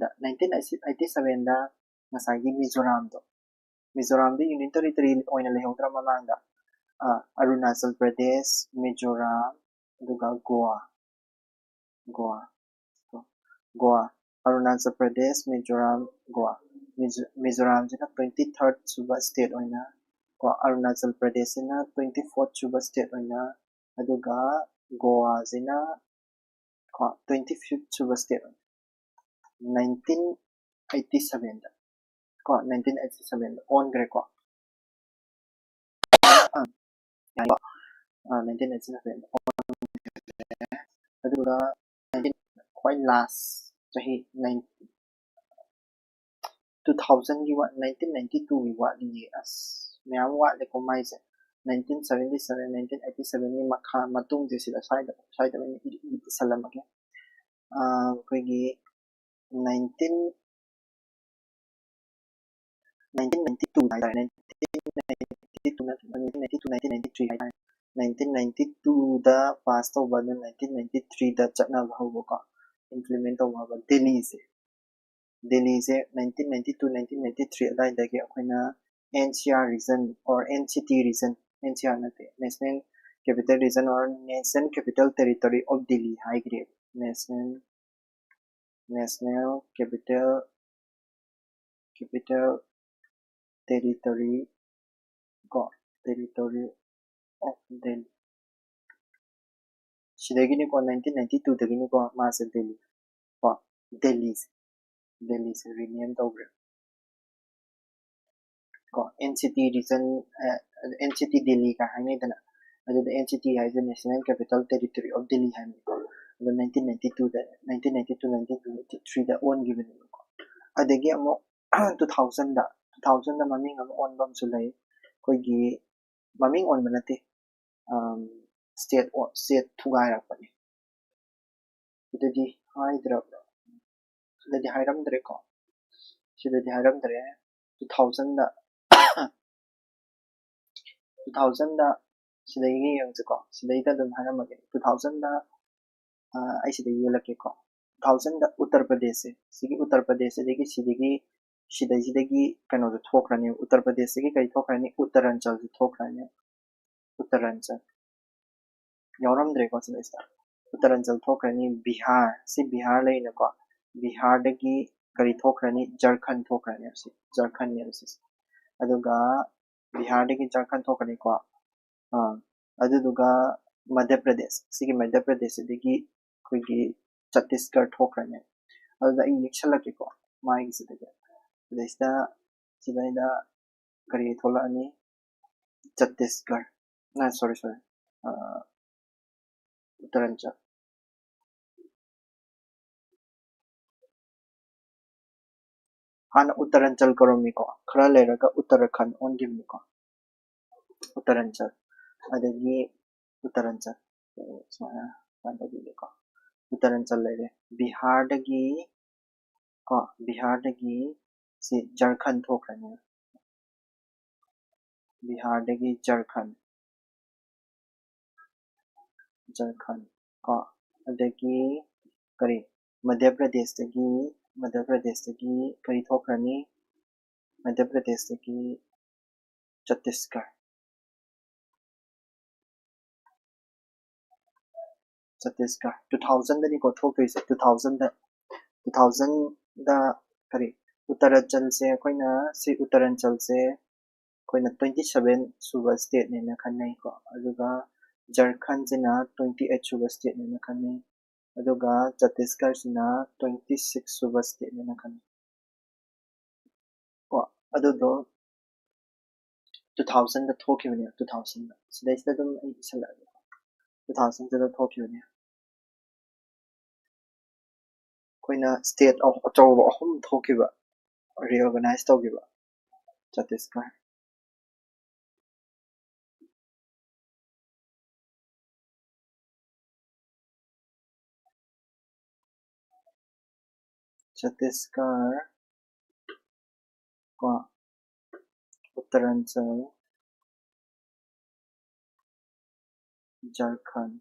ꯗ ꯉꯁꯥꯏꯒꯤ ꯃꯤꯖꯣꯔꯥꯝꯗ ꯌꯨꯅꯤꯌꯟ ꯇꯦꯔꯤꯇꯣꯔꯤ ꯑꯣꯏꯅ ꯂꯩꯍꯧꯗ꯭ꯔ ꯃꯃꯥꯡꯗ ꯑꯔꯨꯅꯥꯆꯜ ꯄ꯭ꯔꯗꯦꯁ ꯃꯤꯖꯣꯔꯥꯝ ꯑꯗꯨꯒ ꯒꯣꯋꯥ ꯑꯔꯨꯅꯥꯆꯜ ꯄ꯭ꯔꯗꯦꯁ ꯃꯤꯖꯣꯔꯥꯝ ꯒꯣꯋꯥ ꯃꯤꯖꯣꯔꯥꯝꯁꯤꯅ 23rd ꯁꯨꯕ ꯁ꯭ꯇꯦꯠ ꯑꯣꯏꯅ ꯀꯣ ꯑꯔꯨꯅꯥꯆꯜ ꯄ꯭ꯔꯗꯦꯁꯁꯤꯅ 24th ꯁꯨꯕ ꯁ꯭ꯇꯦꯠ ꯑꯣꯏꯅ ꯑꯗꯨꯒ ꯒꯣꯋꯥꯁꯤꯅ 25th ꯁꯨꯕ ꯁ꯭ꯇꯦꯠ ꯑꯣꯏꯅ 1987 ꯗ 1987 ꯗ ꯑꯣꯟꯈ꯭ꯔꯦꯀꯣ 1987 ꯗ ꯑꯣꯟꯈ꯭ꯔꯦ ꯑꯗꯨꯒ ꯈ꯭ꯋꯥꯏ ꯂꯥꯁ ꯆꯍꯤ 2000ꯒꯤ 1992ꯒꯤ ꯋꯥꯠꯂꯤꯌꯦ ꯑꯁ ꯃꯌꯥꯝ ꯋꯥꯠꯂꯦꯀꯣ ꯃꯥꯏꯁꯦ 1977 1987ꯒꯤ ꯃꯇꯨꯡꯁꯦ ꯁꯤꯗ ꯁ꯭ꯋꯥꯏꯗ ꯑꯩꯅ ꯏꯁꯜꯂꯝꯃꯒꯦ ꯑꯩꯈꯣꯏꯒꯤ 1992 ꯍꯥꯏꯇꯥꯔꯦ 1993 ꯍꯥꯏꯇꯥꯔꯦ 1992ꯗ ꯄꯥꯁ ꯇꯧꯕ ꯑꯗꯨ 1993ꯗ ꯆꯠꯅꯕ ꯍꯧꯕꯀꯣ ꯏꯝꯄ꯭ꯂꯤꯃꯦꯟ ꯇꯧꯕ ꯍꯧꯕ ꯗꯦꯜꯂꯤꯁꯦ 1992-1993 ꯑꯗꯨꯋꯥꯏꯗꯒꯤ ꯑꯩꯈꯣꯏꯅ NCR region or NCT region NCR ꯅꯠꯇꯦ National Capital Region or National Capital Territory of Delhi ꯍꯥꯏꯈ꯭ꯔꯦꯕ National Capital Territory Territory of Delhi ꯁꯤꯗꯒꯤꯅꯤꯀꯣ 1992ꯗꯒꯤꯅꯤꯀꯣ ꯃꯥꯁꯦ ꯗꯦꯜꯂꯤꯁꯦ ꯔꯤꯅꯦꯝ ꯇꯧꯈ꯭ꯔꯦ ꯀꯣ NCT region NCT Delhi ꯀ ꯍꯥꯏꯅꯩꯗꯅ ꯑꯗꯨꯗ NCT ꯍꯥꯏꯁꯦ National Capital Territory of Delhi ꯍꯥꯏꯕꯅꯤꯀꯣ ꯑꯗꯣ 1993ꯗ ꯑꯣꯟꯈꯤꯕꯅꯦꯕꯀꯣ ꯑꯗꯒꯤ ꯑꯃꯨꯛ 2000ꯗ ꯃꯃꯤꯡ ꯑꯃ ꯑꯣꯟꯕ ꯑꯃꯁꯨ ꯂꯩ ꯑꯩꯈꯣꯏꯒꯤ ꯃꯃꯤꯡ ꯑꯣꯟꯕ ꯅꯠꯇꯦ state ꯊꯨꯒꯥꯏꯔꯛꯄꯅꯤ ꯁꯤꯗꯗꯤ ꯍꯥꯏꯔꯝꯗ꯭ꯔꯦꯀꯣ 2000ꯗ ꯁꯤꯗꯒꯤ ꯌꯦꯡꯁꯤꯀꯣ ꯁꯤꯗꯩꯗ ꯑꯗꯨꯝ ꯍꯥꯏꯔꯝꯃꯒꯦ 2000ꯗ ꯑꯩ ꯁꯤꯗ ꯌꯦꯜꯂꯛꯀꯦꯀꯣ 2000ꯗ ꯎꯠꯇꯔ ꯄ꯭ꯔꯗꯦꯁꯁꯦ ꯁꯤꯒꯤ ꯎꯠꯇꯔ ꯄ꯭ꯔꯗꯦꯁꯁꯤꯗꯒꯤ ꯁꯤꯗꯩꯁꯤꯗꯒꯤ ꯀꯩꯅꯣꯁꯨ ꯊꯣꯛꯈ꯭ꯔꯅꯤ ꯎꯠꯇꯔ ꯄ꯭ꯔꯗꯦꯁꯇꯒꯤ ꯀꯔꯤ ꯊꯣꯛꯈ꯭ꯔꯅꯤ ꯎꯠꯇꯔꯥꯟꯆꯜꯁꯨ ꯊꯣꯛꯈ꯭ꯔꯅꯤ ꯎꯠꯇꯔꯥꯟꯆꯜ ꯌꯥꯎꯔꯝꯗ꯭ꯔꯦꯀꯣ ꯁꯤꯗꯩꯁꯤꯗ ꯎꯠꯇꯔꯥꯟꯆꯜ ꯊꯣꯛꯈ꯭ꯔꯅꯤ ꯕꯤꯍꯥꯔ ꯂꯩꯅꯀꯣ ꯕꯤꯍꯥꯔꯗꯒꯤ ꯀꯔꯤ ꯊꯣꯛꯈ꯭ꯔꯅꯤ ꯖꯔꯈꯟ ꯊꯣꯛꯈ꯭ꯔꯅꯤ ꯖꯔꯈꯟꯅꯦꯕ ꯁꯤꯁꯦ ꯑꯗꯨꯒ ꯕꯤꯍꯥꯔꯗꯒꯤ ꯖꯔꯈꯟ ꯊꯣꯛꯈ꯭ꯔꯅꯤꯀꯣ ꯑꯗꯨꯗꯨꯒ ꯃꯙ꯭ꯌ ꯄ꯭ꯔꯗꯦꯁ ꯁꯤꯒꯤ ꯃꯙ꯭ꯌ ꯄ꯭ꯔꯗꯦꯁꯁꯤꯗꯒꯤ ꯑꯩꯈꯣꯏꯒꯤ ꯆꯠꯇꯤꯁꯒꯔ ꯊꯣꯛꯈ꯭ꯔꯅꯤ ꯑꯗꯨꯗ ꯑꯩ ꯌꯦꯛꯁꯜꯂꯛꯀꯦꯀꯣ ꯃꯥꯒꯤꯁꯤꯗꯒꯤ ꯁꯤꯗꯩꯗ ꯀꯔꯤ ꯊꯣꯛꯂꯛꯑꯅꯤ ꯆꯠꯇꯤꯁꯒꯔ ꯁꯣꯔꯤ ꯎꯠꯇꯔꯥꯟꯆꯜ ꯍꯥꯟꯅ ꯎꯠꯇꯔꯥꯟꯆꯜ ꯀꯧꯔꯝꯃꯤꯀꯣ ꯈꯔ ꯂꯩꯔꯒ ꯎꯠꯇꯔꯈꯟ ꯑꯣꯟꯈꯤꯕꯅꯤꯀꯣ ꯎꯠꯇꯔꯥꯟꯆꯜ ꯑꯗꯒꯤ ꯎꯠꯇꯔꯥꯟꯆꯜ ꯁꯨꯃꯥꯏꯅ ꯇꯧꯕꯤꯒꯦꯀꯣ ꯎꯠꯇꯔꯥꯟꯆꯜ ꯂꯩꯔꯦ ꯕꯤꯍꯥꯔꯗꯒꯤ ꯁꯤ ꯖꯔꯈꯟ ꯊꯣꯛꯈ꯭ꯔꯅꯤ ꯕꯤꯍꯥꯔꯗꯒꯤ ꯖꯔꯈꯟ ꯀꯣ ꯑꯗꯒꯤ ꯀꯔꯤ ꯃꯙ꯭ꯌ ꯄ꯭ꯔꯗꯦꯁꯇꯒꯤ ꯀꯔꯤ ꯊꯣꯛꯈ꯭ꯔꯅꯤ ꯃꯙ꯭ꯌ ꯄ꯭ꯔꯗꯦꯁꯇꯒꯤ ꯆꯠꯇꯤꯁꯒꯔ 2000ꯗꯅꯤꯀꯣ ꯊꯣꯛꯇꯣꯏꯁꯦ 2000ꯗ ꯀꯔꯤ ꯎꯠꯇꯔꯥꯟꯆꯜꯁꯦ ꯑꯩꯈꯣꯏꯅ ꯁꯤ ꯎꯠꯇꯔꯥꯟꯆꯜꯁꯦ ꯑꯩꯈꯣꯏꯅ 27 ꯁꯨꯕ ꯁ꯭ꯇꯦꯠꯅꯦꯅ ꯈꯟꯅꯩꯀꯣ ꯑꯗꯨꯒ ꯖꯔꯈꯟꯁꯤꯅ 28 ꯁꯨꯕ ꯁ꯭ꯇꯦꯠꯅꯦꯅ ꯈꯟꯅꯩ ꯑꯗꯨꯒ ꯆꯠꯇꯤꯁꯒꯔꯁꯤꯅ 26 ꯁꯨꯕ ꯁ꯭ꯇꯦꯠꯅꯦꯅ ꯈꯟꯅꯩ ꯀꯣ ꯑꯗꯨꯗꯣ 2000ꯗ ꯊꯣꯛꯈꯤꯕꯅꯦ 2000ꯗ ꯁꯤꯗꯩꯁꯤꯗ ꯑꯗꯨꯝ ꯑꯩ ꯏꯁꯜꯂꯛꯑꯒꯦ 2000ꯗ ꯊꯣꯛꯈꯤꯕꯅꯦ ꯑꯩꯈꯣꯏꯅ ꯁ꯭ꯇꯦꯠ ꯑꯆꯧꯕ ꯑꯍꯨꯝ ꯊꯣꯛꯈꯤꯕ ꯔꯤꯑꯣꯔꯒꯅꯥꯏꯖ ꯇꯧꯈꯤꯕ ꯆꯠꯇꯤꯁꯒꯔ छत्तीसगढ़ को उत्तरांचल झारखंड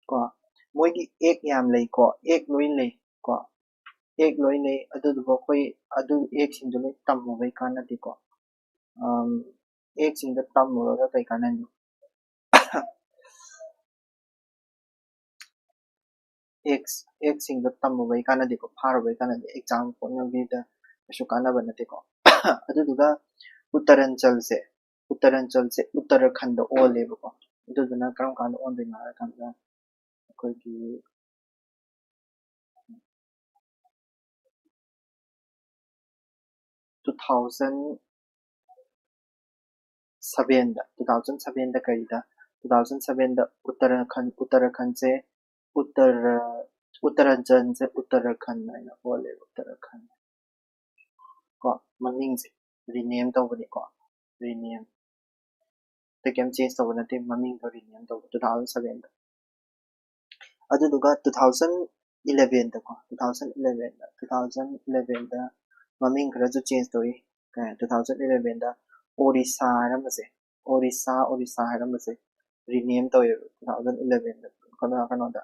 को मोइगी एक याम लई को एक लोई लई को एक लोई लई अदुदुगो कोई अदु एक सिंदु लोई तम्मुबै कानदि को एक सिंदु तम्मुरगा कई काननि एक सिंगल तम्मुबै कानदि को फारुबै कानदि एग्जाम कोनबिदा कछु कानबा नते को अदुदुगा उत्तरांचल से उत्तराखंड ओलेबो को अदुदुना करम कान ओनदिना कानदा अखोइगी 2007 दा करीदा 2007 दा उत्तराखंड से उत्तरांचल से उत्तराखंड आइना ओले उत्तराखंड को ममिंग से रीनेम तौबनी को रीनेम तेकेम चेंज तौबा नते ममिंग को रीनेम तौबा 2007 दा अदुदुगा 2011 दा को 2011 दा ममिंग खरजु चेंज तौई 2011 दा ओडिशा हरमसे रीनेम तौय 2011 दा कनो दा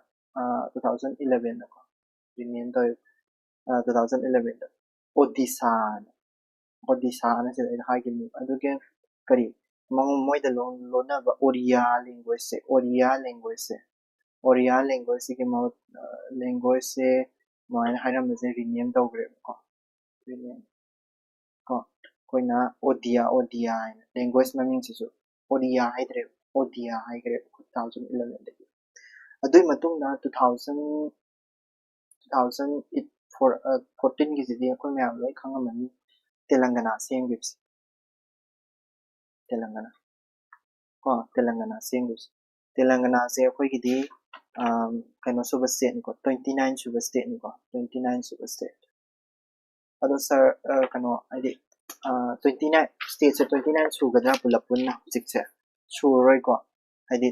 2011 दा को रीनेम तौय 2011 दा ओडिशा ना से हागिनि अदुगे करी मोइदा लोनाबा ओडिया लैंग्वेज से मोइन हाइरमसे रीनेम तौग्रे को रीनेम को कोइना ओडिया लैंग्वेज ममिंग सिसु ओडिया हाइद्रे ओडिया हाइग्रे 2011 दे अदुई मतुंगना 2014 गिजिदि अखोइ मयाम लोइ खंगमनि तेलंगाना सेमगिब्स तेलंगाना सेमगिब्स तेलंगाना से अखोइ गिदि कनो सुबा स्टेट निको 29 सुबा स्टेट निको 29 सुबा स्टेट अदो सर कनो आइदि 29 स्टेट से 29 सुगदरा पुलपुन्ना जिकसे सुरोइ को आइदि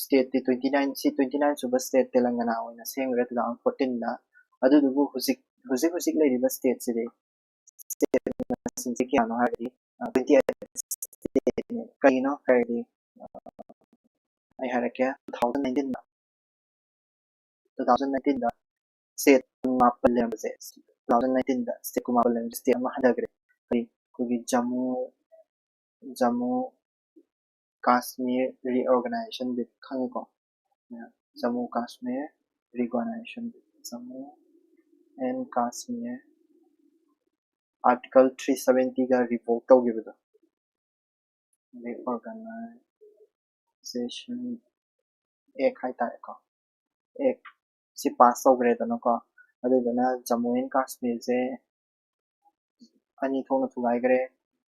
स्टेट 29 सी 29 सुबा स्टेट तेलंगाना ओइना सेमगरे 2014 दा अदुदुबु हुजिक लेरिबा स्टेट सिदि स्टेट सिंसे कियानो हाइदि 28 स्टेट कइनो हाइदि I had a care 2019 दा state kumapal lembase 2019 दा state kumapal lembase state ama hadagre kari kugi Jammu Kashmir reorganization bit khangi ko Jammu Kashmir reorganization Jammu and Kashmir article 370 ga revoke tawgibido reorganization ek haitare ko एक से पास तौग्रे दनो को अदुदना Jammu and Kashmir से अनि थोनो थुगाइग्रे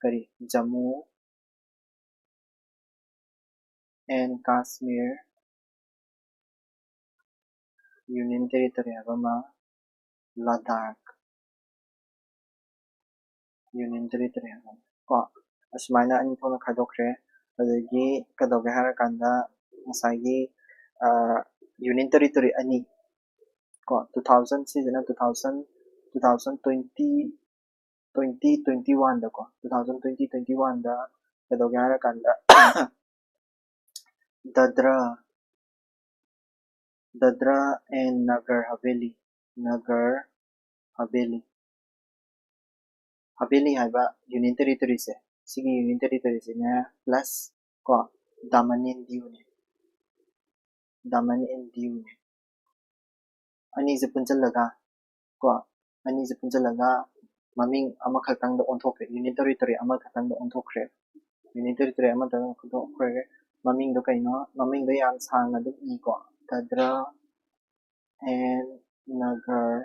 करी Jammu and Kashmir union territory हबमा Ladakh union territory हबमा को असमाइना अनि थोनो खादोख्रे अदगी कदोगे हारा कांदा मसाइगी यूनियन टेरिटरी अनि को 2000 सीजना 2021 दा को 2021 दा कदोगे हारा कांदा Dadra and Nagar Haveli हाइबा union territory से सिगी यूनियन टेरिटरी से ने प्लस को दामन एंड दीव ने अनि से पुंचलगा को अनि से पुंचलगा ममिंग अमा खतंग द ओंथोक्रे यूनियन टेरिटरी अमा खतंग द ओंथोक्रे यूनियन टेरिटरी अमा द ओंथोक्रे ममिंग दो कइनो ममिंग द याम सांग द ई को दादरा एंड नगर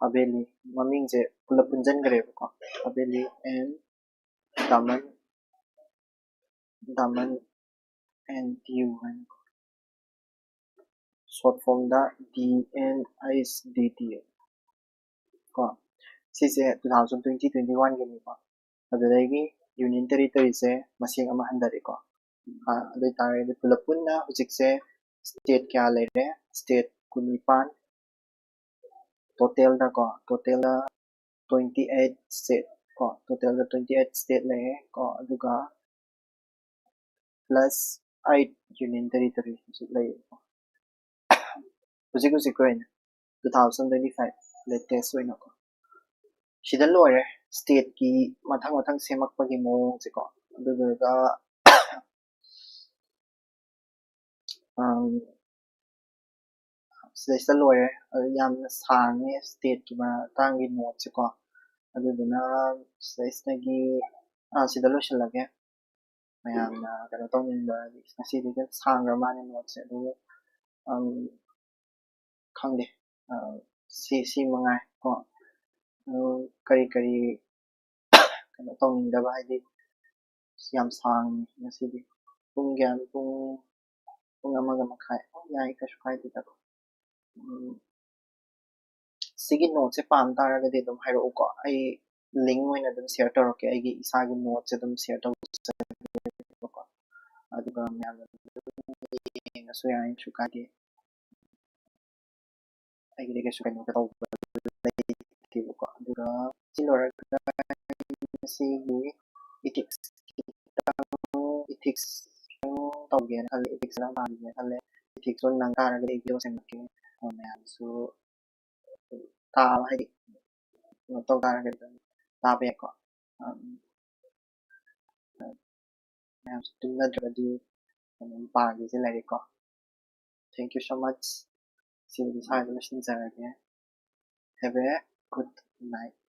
Haveli ꯃꯃꯤꯡꯁꯦ ꯄꯨꯂꯞ ꯄꯨꯟꯁꯤꯟꯈ꯭ꯔꯦꯕꯀꯣ Haveli and Daman Daman and Diu ꯍꯥꯏꯅ short form ꯗ DNISDT ꯀꯣ ꯁꯤꯁꯦ 2020-21 ꯒꯤꯅꯤꯀꯣ ꯑꯗꯨꯗꯒꯤ ꯌꯨꯅꯤꯌꯟ ꯇꯦꯔꯤꯇꯣꯔꯤꯁꯦ ꯃꯁꯤꯡ ꯑꯃ ꯍꯟꯊꯔꯦꯀꯣ ꯑꯗꯨ ꯑꯣꯏꯇꯥꯔꯒꯗꯤ ꯄꯨꯂꯞ ꯄꯨꯟꯅ ꯍꯧꯖꯤꯛꯁꯦ ꯁ꯭ꯇꯦꯠ ꯀꯌꯥ ꯂꯩꯔꯦ state 19 ꯇꯣꯇꯦꯜꯗ 28 state ko total 28 state lay ko aduga plus 8 union territory lay hujik ko 2025 latest oina ko sida loire state ki mathang semakpagi mong se ko aduga sida loire yamna sangi state ki matangi note se ko aduduna stage sida loishalage mayamna kano tongninba ngasidi gan sangra mani note se adu khangde si mangai ko kari kano tongninba haidi yam sang ngasidi pung gyan pung amaga makhai yai kasu khai dita ko sigi note se pam taragadi dum hairo ko ai link oina dum share toroke aigi isagi note se dum share to ko aduga mayamna ngasu yai chukade aigi de kasu kano to ko aduga silora sigi ethics tawgen khale ethics na ban khale ethics on nang taragadi video semke mayam su ta haidi no to taragadi ta be ko mayam su tumna dradi pagi se lari ko thank you so much see you this listening again have a good night